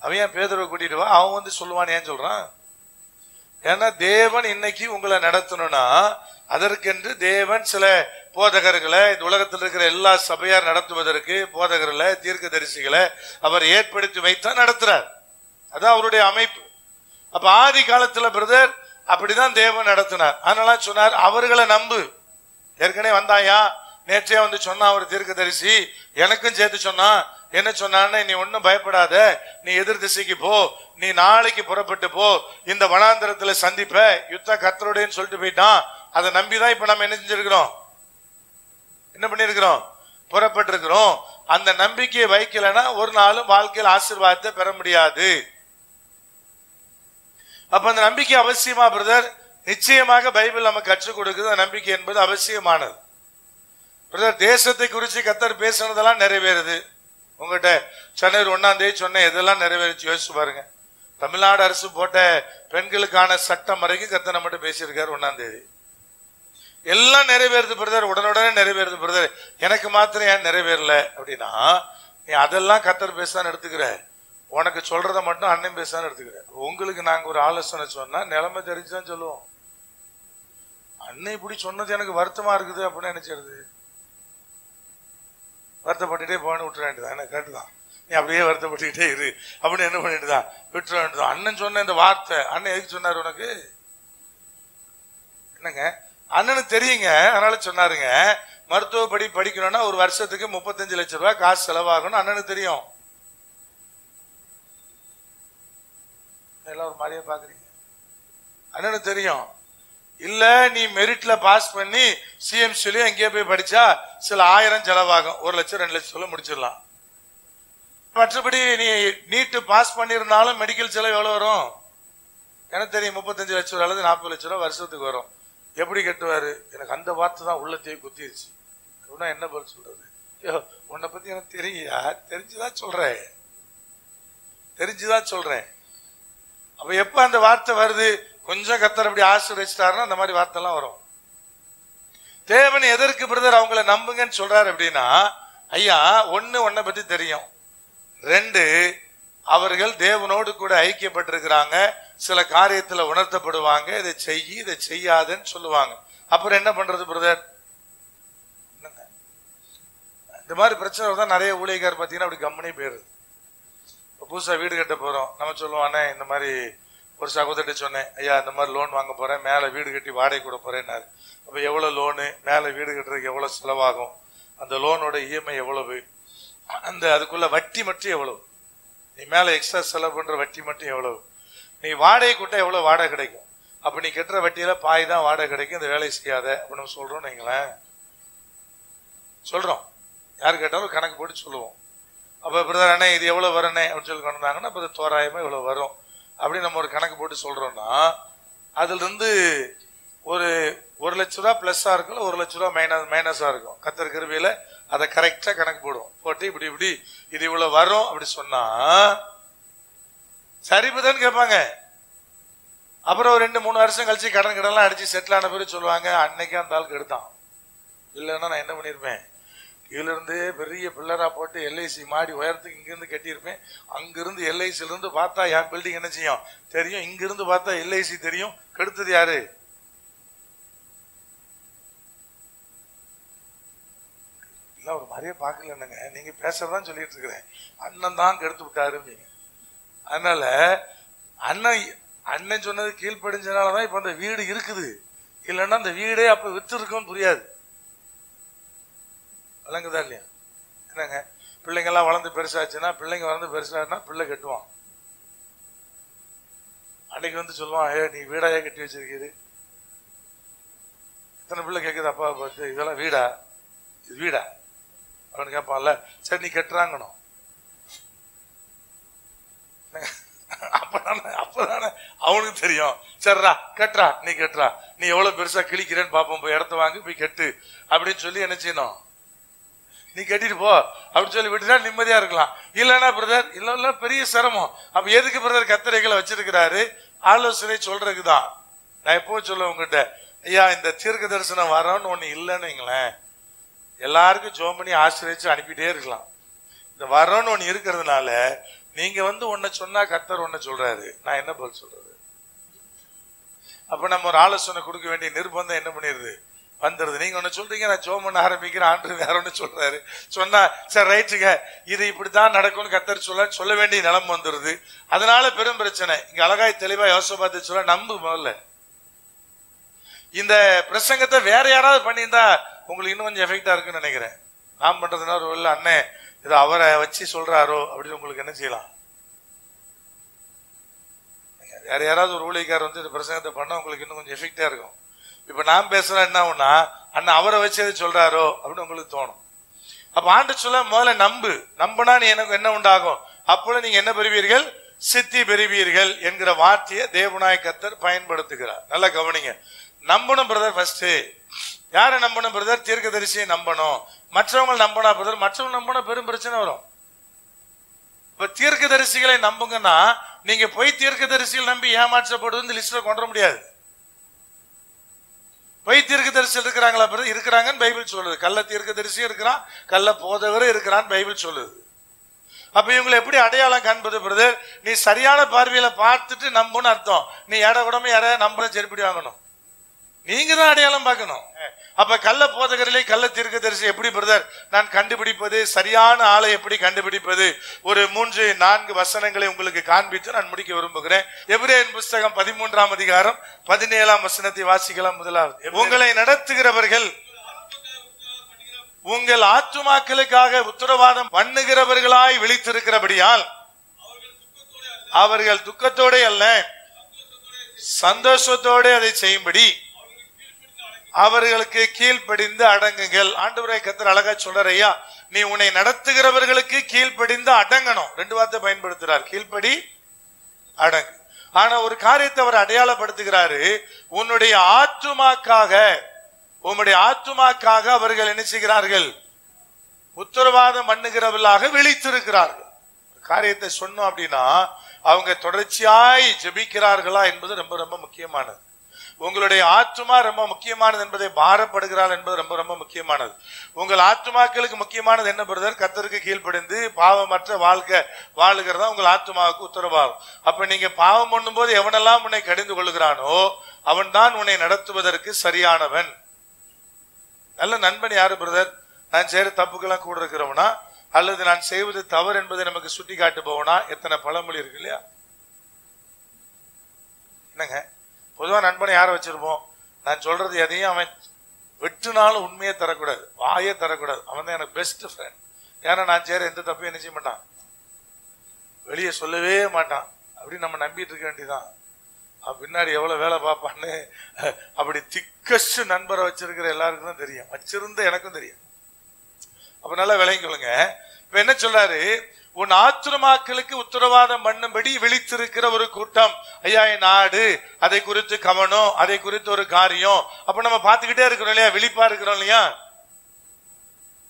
அவன் ஏன் பேதுருவை கூட்டிட்டு வா, அவன் வந்து சொல்லுவான், ஏன் சொல்றான்? ஏன்னா தேவன் இன்னைக்கு உங்களை நடத்தணும்னா அதற்கென்று தேவன் சில போதகர்களை இந்த உலகத்தில் இருக்கிற எல்லா சபையார் நடத்துவதற்கு போதகர்களை தீர்க்கதரிசிகளை அவர் ஏற்படுத்தி வைத்தா நடத்துறார். அதான் அவருடைய அமைப்பு. அப்ப ஆதி காலத்துல பிரதர் அப்படிதான் தேவன் நடத்தினார். அதனால சொன்னார், அவர்களை நம்பு. ஏற்கனவே வந்தாயா, நேற்றே வந்து சொன்னா அவர் தீர்க்கதரிசி, எனக்கும் சேர்த்து சொன்னா. என்ன சொன்னான்னு, நீ ஒன்னும் பயப்படாத, நீ எதிர் திசைக்கு போ, நீ நாளைக்கு புறப்பட்டு போ, இந்த வனாந்தரத்துல சந்திப்ப, யுத்த கர்த்தருடையன்னு சொல்லிட்டு போயிட்டான். அதை நம்பிதான் இப்ப நம்ம என்ன செஞ்சிருக்கிறோம், என்ன பண்ணிருக்கிறோம், புறப்பட்டு இருக்கிறோம். அந்த நம்பிக்கையை வைக்கலன்னா ஒரு நாளும் வாழ்க்கையில் ஆசீர்வாதத்தை பெற முடியாது. அப்ப அந்த நம்பிக்கை அவசியமா பிரதர்? நிச்சயமாக பைபிள் நமக்கு கற்றுக் கொடுக்குது. நம்பிக்கை என்பது அவசியமானது பிரதர். தேசத்தை குறித்து கர்த்தர் பேசுனதெல்லாம் நிறைவேறுது. உங்ககிட்ட ஜனவரி 1ஆம் தேதி சொன்ன இதெல்லாம் நிறைவேறிச்சு. யோசிச்சு பாருங்க. தமிழ்நாடு அரசு போட்ட பெண்களுக்கான சட்டம் வரைக்கும் கர்த்தர் நம்மகிட்ட பேசியிருக்காரு 1ஆம் தேதி. எல்லாம் நிறைவேறுது பிரதர், உடனுடனே நிறைவேறுது பிரதர். எனக்கு மாத்திரம் ஏன் நிறைவேறல அப்படின்னா, நீ அதெல்லாம் கர்த்தர் பேசான்னு எடுத்துக்கிற, உனக்கு சொல்றத மட்டும் அண்ணன் பேசான்னு எடுத்துக்கிற. உங்களுக்கு நாங்க ஒரு ஆலோசனை சொன்னா நிலைமை தெரிஞ்சுதான் சொல்லுவோம். அண்ணன் இப்படி சொன்னது எனக்கு வருத்தமா இருக்குது அப்படின்னு நினைச்சிருது, வருத்தப்பட்டுட்டே போன விட்டுற வேண்டியதான். எனக்கு கேட்டுதான், நீ அப்படியே வருத்தப்பட்டுக்கிட்டே இரு அப்படின்னு என்ன பண்ணிட்டுதான் விட்டுற வேண்டியதான். அண்ணன் சொன்ன இந்த வார்த்தை, அண்ணன் எதுக்கு சொன்னாரு உனக்கு? என்னங்க, அண்ணனுக்கு தெரியுங்க, அதனால சொன்னாருங்க. மருத்துவ படிக்கணும்னா ஒரு வருஷத்துக்கு 35 லட்சம் ரூபாய் காசு செலவாகணும், அண்ணனுக்கு தெரியும். எல்லாம் ஒரு மாதிரியா பாக்குறீங்க. அண்ணனுக்கு தெரியும். இல்ல நீ மெரிட்ல பாஸ் பண்ணி சிஎம்சிலயும் எங்கேயோ போய் படிச்சா சில 1000 செலவாகும், 1 லட்சம் 2 லட்சம் முடிச்சிடலாம். மற்றபடி நீ நீட்டு பாஸ் பண்ணிருந்தாலும் மெடிக்கல் செலவு எவ்வளவு வரும் எனக்கு தெரியும். 35 லட்சம் ரூபாய் அல்லது 40 லட்சம் ரூபாய் வருஷத்துக்கு வரும். எப்படி கட்டுவாரு? எனக்கு அந்த வார்த்தை தான் உள்ளத்தையே குத்திருச்சு. என்ன பதில் சொல்றது? உன்னை பத்தி எனக்கு தெரியா, தெரிஞ்சுதான் சொல்றேன், தெரிஞ்சுதான் சொல்றேன். அப்ப எப்ப அந்த வார்த்தை வருது, கொஞ்சம் கர்த்தர் அப்படி ஆசீர்வதிச்சிட்டாருன்னா அந்த மாதிரி வார்த்தை எல்லாம் வரும். தேவன் எதற்கு பிரதர் அவங்களை நம்புங்கன்னு சொல்றாரு அப்படின்னா, ஐயா, உன்னை பத்தி தெரியும். 2, அவர்கள் தேவனோடு கூட ஐக்கியப்பட்டிருக்கிறாங்க. சில காரியத்துல உணர்த்தப்படுவாங்க, இதை செய்யி இதை செய்யாதுன்னு சொல்லுவாங்க. அப்புறம் என்ன பண்றது பிரதர்? இந்த மாதிரி பிரச்சனை தான் நிறைய ஊழியக்கார் பார்த்தீங்கன்னா அப்படி கம்பெனி போயிருது. புதுசா வீடு கட்ட போறோம், நம்ம சொல்லுவானே, இந்த மாதிரி ஒரு சகோதரர்கிட்ட சொன்னேன், ஐயா இந்த மாதிரி லோன் வாங்க போறேன், மேல வீடு கட்டி வாடகை கூட போறேன்னாரு. அப்ப எவ்வளவு லோனு, மேல வீடு கட்டுறதுக்கு எவ்வளவு செலவாகும், அந்த லோனோட இஎம்ஐ எவ்வளவு, அந்த அதுக்குள்ள வட்டி மட்டும் எவ்வளவு, நீ மேல எக்ஸ்ட்ரா செலவு பண்ற வட்டி மட்டும் எவ்வளவு, நீ வாடகை கூட்ட எவ்வளவு வாடகை கிடைக்கும், அப்ப நீ கட்டுற வட்டியில பாய் தான் வாடகை கிடைக்கும், இந்த வேலையை செய்யாத அப்படின்னு சொல்றோம். நீங்களேன் சொல்றோம், யாரு கேட்டாலும் கணக்கு போட்டு சொல்லுவோம். அப்ப பிரதர் அண்ணே இது எவ்வளவு வரனே அப்படின்னு சொல்லி கொண்டு வந்தாங்கன்னா, அப்ப தோராயமா இவ்வளவு வரும் அப்படின்னு நம்ம ஒரு கணக்கு போட்டு சொல்றோம்னா, அதுல இருந்து ஒரு 1 லட்ச ரூபா பிளஸ்ஸா இருக்கும், 1 லட்ச ரூபா மைனஸா இருக்கும். கர்த்தர் கிருபையில அதை கரெக்டா கணக்கு போடுவோம். போட்டு இப்படி இது இவ்வளவு வரும் அப்படி சொன்னா சரிபுதான்னு கேட்பாங்க. அப்புறம் 2-3 வருஷம் கழிச்சு கடன்லாம் அடிச்சு செட்டில் ஆன பிறகு சொல்லுவாங்க, அன்னைக்கு அந்த ஆளுக்கு எடுத்தான், இல்லைன்னா நான் என்ன பண்ணிருப்பேன், இதுல இருந்து பெரிய பில்லரா போட்டு எல்ஐசி மாடி உயரத்துக்கு இங்கிருந்து கட்டியிருப்பேன், அங்கிருந்து எல்ஐசில இருந்து பார்த்தா என் பில்டிங் என்ன செய்யும் தெரியும், இங்கிருந்து பார்த்தா எல்ஐசி தெரியும். கெடுத்தது யாரு? இல்ல ஒரு மாதிரியே பாக்கல என்னங்க, நீங்க பேசுறதான் சொல்லிட்டு இருக்கிறேன். அண்ணன் தான் கெடுத்து விட்டாருங்க. அதனால அண்ணன் சொன்னது கீழ்ப்படிஞ்சனாலதான் இப்ப அந்த வீடு இருக்குது, இல்லைன்னா அந்த வீடே அப்ப வித்து இருக்கும்னு புரியாது. விளங்குதா இல்லையா? என்னங்க, பிள்ளைங்க எல்லாம் வளர்ந்து பெருசாச்சுன்னா, பிள்ளைங்க வளர்ந்து பெருசாச்சுன்னா பிள்ளை கட்டுவான். அன்னைக்கு வந்து சொல்லுவான், நீ வீடாயே கட்டி வச்சிருக்கீரு. எத்தனை பிள்ளை கேட்குது அப்பா பார்த்து, இதெல்லாம் வீடா, இது வீடா அவனு கேட்பான்ல. சரி நீ கட்டுறாங்கணும், அப்பதானே அவனுக்கு தெரியும். சரிடா கட்டுறா, நீ கட்டுறா, நீ எவ்வளவு பெருசா கிழிக்கிறேன்னு பாப்போம், போய் இடத்த வாங்கி போய் கட்டு அப்படின்னு சொல்லி என்ன செய்யணும், நீ கட்டிட்டு போ அப்படின்னு சொல்லி விட்டுட்டா நிம்மதியா இருக்கலாம். இல்லன்னா பிரதர் இல்ல பெரிய சிரமம். அப்ப எதுக்கு பிரதர் கத்திரைகளை வச்சிருக்கிறாரு? ஆலோசனை சொல்றதுக்குதான். நான் எப்போ சொல்லுவேன் உங்ககிட்ட, ஐயா இந்த தீர்க்க தரிசனம் வரோன்னு ஒண்ணு இல்லைன்னு வைங்களேன், எல்லாருக்கும் ஜோம் பண்ணி ஆசிரியச்சு அனுப்பிட்டே இருக்கலாம். இந்த வரோன்னு ஒண்ணு இருக்கிறதுனால நீங்க வந்து ஒன்ன சொன்னா கர்த்தர் ஒன்ன சொல்றாரு, நான் என்ன பதில் சொல்றது? அப்ப நம்ம ஒரு ஆலோசனை கொடுக்க வேண்டிய நிர்பந்தம் என்ன பண்ணிருது, வந்துடுது. நீங்க ஒண்ணு சொல்றீங்க, நான் ஜெபம் பண்ண ஆரம்பிக்கிறேன், ஆண்டு வேற ஒண்ணு சொல்றாரு. சொன்னா சரி ரைட்டுங்க, இது இப்படித்தான் நடக்கும்னு கர்த்தர் சொல்ல வேண்டிய நிலைமை வந்துருது. அதனால பெரும் பிரச்சனை. இங்க அழகாய் தெளிவா யோசபாத்து சொல்ல, நம்பு முதல்ல. இந்த பிரசங்கத்தை வேற யாராவது பண்ணியிருந்தா உங்களுக்கு இன்னும் கொஞ்சம் எஃபெக்டா இருக்குன்னு நினைக்கிறேன். நான் பண்றதுனா ஒரு வேலை அண்ணன் இதை அவரை வச்சு சொல்றாரோ அப்படின்னு உங்களுக்கு என்ன செய்யலாம். வேற யாராவது ஒரு ஊழியக்காரர் வந்து இந்த பிரசங்கத்தை பண்ண உங்களுக்கு இன்னும் கொஞ்சம் எஃபெக்டா இருக்கும். இப்ப நான் பேசுறேன் என்ன ஒன்னா, அண்ணன் அவரை வச்சு எது சொல்றாரோ அப்படின்னு உங்களுக்கு தோணும். அப்ப ஆண்டு சொல்ல முதல்ல நம்புனா நீ எனக்கு என்ன உண்டாகும், அப்பொழுது நீங்க என்ன பெறுவீர்கள், சித்தி பெறுவீர்கள் என்கிற வார்த்தையை தேவனாய கர்த்தர் பயன்படுத்துகிறார். நல்லா கவனிங்க. நம்பணும் பிரதர். ஃபர்ஸ்ட் யாரை நம்பணும் பிரதர்? தீர்க்கதரிசியை நம்பணும். மற்றவங்க நம்பனா பிரதர், மற்றவங்க நம்பினா பெரும் பிரச்சனை வரும். இப்ப தீர்க்கதரிசிகளை நம்புங்கன்னா நீங்க போய் தீர்க்கதரிசிகள் நம்பி ஏமாற்றப்படுவது லிஸ்ட்ல கொண்டு வர முடியாது. பொய் தீர்க்கதரிசிகள் இருக்கிறாங்களா பிரதர்? இருக்கிறாங்கன்னு பைபிள் சொல்லுது. கள்ள தீர்க்கதரிசியும் இருக்கிறான், கள்ள போதகரும் இருக்கிறான்னு பைபிள் சொல்லுது. அப்ப இவங்களை எப்படி அடையாளம் காண்பது பிரதர்? நீ சரியான பார்வையில பார்த்துட்டு நம்புன்னு அர்த்தம். நீ ஏட கூடமே யாரையா நம்ப செருப்படி வாங்கணும், நீங்க தான் அடையாளம் பார்க்கணும். அப்ப கள்ள போதகரிலே கள்ள தீர்க்கதரிசி எப்படி பிரதர் நான் கண்டுபிடிப்பது? சரியான ஆளை எப்படி கண்டுபிடிப்பது? ஒரு 3-4 வசனங்களை உங்களுக்கு காண்பித்து நான் முடிக்க விரும்புகிறேன். எபிரேயர் புஸ்தகம் 13ஆம் அதிகாரம் 17ஆம் வசனத்தை வாசிக்கலாம். முதலாவது, உங்களை நடத்துகிறவர்கள் உங்கள் ஆத்துமாக்களுக்காக உத்தரவாதம் பண்ணுகிறவர்களாய் விழித்திருக்கிறபடியால் அவர்கள் துக்கத்தோட அல்ல சந்தோஷத்தோட அதை செய்யும்படி அவர்களுக்கு கீழ்ப்படிந்து அடங்குங்கள். ஆண்டவரே கர்த்தர் அழகா சொல்றார், ஐயா நீ உன்னை நடத்துகிறவர்களுக்கு கீழ்ப்படிந்து அடங்கணும். 2 வார்த்தை பயன்படுத்துறார், கீழ்ப்படி அடங்கு. ஆனா ஒரு காரியத்தை அவர் அடையாளப்படுத்துகிறாரு, உன்னுடைய ஆத்துமாக்காக அவர்கள் என்ன செய்கிறார்கள், உத்தரவாதம் பண்ணுகிறவர்களாக விழித்திருக்கிறார்கள். காரியத்தை சொன்னோம் அப்படின்னா அவங்க தொடர்ச்சியாய் ஜெபிக்கிறார்களா என்பது ரொம்ப ரொம்ப முக்கியமானது. உங்களுடைய ஆத்துமா ரொம்ப முக்கியமானது என்பதை பாரப்படுகிறாள் என்பது ரொம்ப ரொம்ப முக்கியமானது. உங்கள் ஆத்துமாக்களுக்கு முக்கியமானது என்ன பிரதர்? கர்த்தருக்கு கீழ்ப்படிந்து பாவமற்ற வாழ்க்கை வாழுகிறதா உங்கள் ஆத்துமாவுக்கு உத்தரவாகும். அப்ப நீங்க பாவம் பண்ணும் போது எவனெல்லாம் உன்னை கடிந்து கொள்கிறானோ அவன் தான் உன்னை நடத்துவதற்கு சரியானவன். நல்ல நண்பன் யாரு பிரதர்? நான் செய்யற தப்புக்கெல்லாம் கூட இருக்கிறவனா, அல்லது நான் செய்வது தவறு என்பதை நமக்கு சுட்டி காட்டு போவனா? எத்தனை பழமொழி இருக்கு இல்லையா? என்னங்க பொதுவா நண்பனை யாரை வச்சிருப்போம்? நான் சொல்றது எதையும் அவன் வெட்டுனாலும் உண்மையை தரக்கூடாது, வாயே தரக்கூடாது. அவன் தான் எனக்கு பெஸ்ட் ஃப்ரெண்ட். ஏன்னா நான் செய்யற எந்த தப்பையும் என்ன செய்ய மாட்டான், வெளியே சொல்லவே மாட்டான். அப்படி நம்ம நம்பிட்டு இருக்க வேண்டியதான். பின்னாடி எவ்வளவு வேலை பார்ப்பான்னு. அப்படி திக்கஸ்ட் நண்பரை வச்சிருக்கிற எல்லாருக்கும் தான் தெரியும், வச்சிருந்த எனக்கும் தெரியும். அப்ப நல்லா விளங்கிக்கொள்ளுங்க. இப்ப என்ன சொல்றாரு, உன் ஆத்துமாக்களுக்கு உத்தரவாதம் பண்ணும்படி விழித்திருக்கிற ஒரு கூட்டம். ஐயா என் நாடு, அதை குறித்து கவனம், அதை குறித்து ஒரு காரியம். அப்ப நம்ம பார்த்துக்கிட்டே இருக்கிறோம் இல்லையா, விழிப்பா இருக்கிறோம் இல்லையா?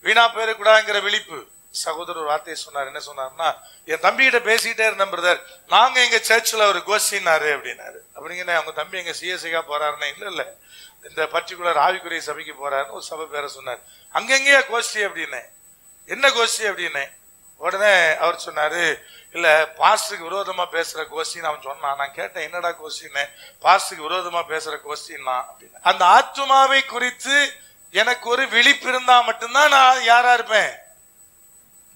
வீணா போயிடக்கூடாதுங்கிற விழிப்பு. சகோதரர் ஒரு வார்த்தையை சொன்னார். என்ன சொன்னார்னா, என் தம்பிகிட்ட பேசிக்கிட்டே இருந்தேன் பிரதர், நாங்க எங்க சர்ச்சில் ஒரு கோஷ்டினாரு அப்படின்னாரு. அப்படிங்கன்னா அவங்க தம்பி எங்க சிஎஸ்ஐக்கா போறாருன்னா, இல்ல இந்த பர்டிகுலர் ஆவிக்குரிய சபைக்கு போறாருன்னு ஒரு சபை பேரை சொன்னார். அங்கெங்கேயா கோஷ்டி அப்படின்னு. என்ன கோஷ்டி அப்படின்னு உடனே அவர் சொன்னாரு, இல்ல பாஸ்டருக்கு விரோதமா பேசுற கோஷ்டின்னு அவன் சொன்னான். நான் கேட்டேன், என்னடா கோஷ்டின்னு? பாஸ்டருக்கு விரோதமா பேசுற கோஷ்டின்னா அப்படின்னு. அந்த ஆத்துமாவை குறித்து எனக்கு ஒரு விழிப்பு இருந்தா மட்டும்தான் நான் யாரா இருப்பேன்,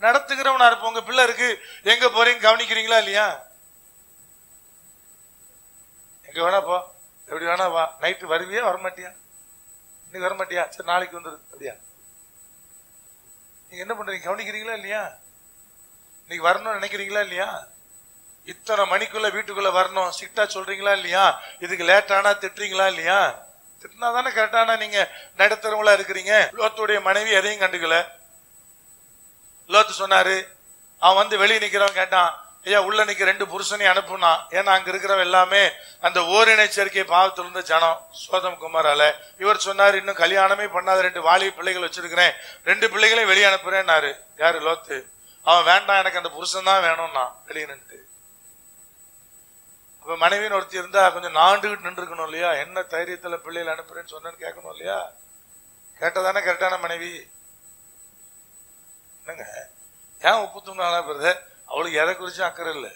நடத்துகிறவனா இருப்பேன். உங்க பிள்ளை இருக்கு, எங்க போறீங்க கவனிக்கிறீங்களா இல்லையா? எங்க வேணா போ, எப்படி வேணா வா, நைட்டு வருவியா வரமாட்டியா? இன்னைக்கு வரமாட்டியா? சரி நாளைக்கு வந்துரு அப்படியா? நீங்க என்ன பண்றீங்க, கவனிக்கிறீங்களா இல்லையா? இன்னைக்கு வரணும்னு நினைக்கிறீங்களா இல்லையா? இத்தனை மணிக்குள்ள வீட்டுக்குள்ள வரணும் ஸ்ட்ரிக்டா சொல்றீங்களா இல்லையா? இதுக்கு லேட்டானா திட்டுறீங்களா இல்லையா? திட்டினா தானே கரெக்டானா நீங்க நடத்துறவங்களா இருக்கிறீங்க. லோத்துடைய மனைவி எதையும் கண்டுக்கல. லோத்து சொன்னாரு, அவன் வந்து வெளியே நிக்கிறவன் கேட்டான், ஐயா உள்ள நிக்க 2 புருஷனையும் அனுப்புனா. ஏன்னா அங்க இருக்கிறவன் எல்லாமே அந்த ஓரினை சேர்க்கை பாவத்திலிருந்து ஜனம், சோதம் குமாரால. இவர் சொன்னாரு, இன்னும் கல்யாணமே பண்ணாத 2 வாலிப பிள்ளைகள் வச்சிருக்கிறேன், 2 பிள்ளைகளையும் வெளியே அனுப்புறேன்னாரு. யாரு? லோத்து. அவன் வேண்டாம், எனக்கு அந்த புருஷன் தான் வேணும்னா வெளியே நின்று. அப்ப மனைவின்னு ஒருத்தி இருந்தா கொஞ்சம் நாண்டுகிட்டு நின்று இருக்கணும் இல்லையா? என்ன தைரியத்துல பிள்ளைகள் அனுப்புறேன்னு சொன்னேன்னு கேட்கணும் இல்லையா? கேட்டதானே கரெக்டான மனைவி. என்னங்க ஏன் உப்பு தூணானா பிரதர்? அவளுக்கு எதை குறிச்சும் அக்கறை இல்லை.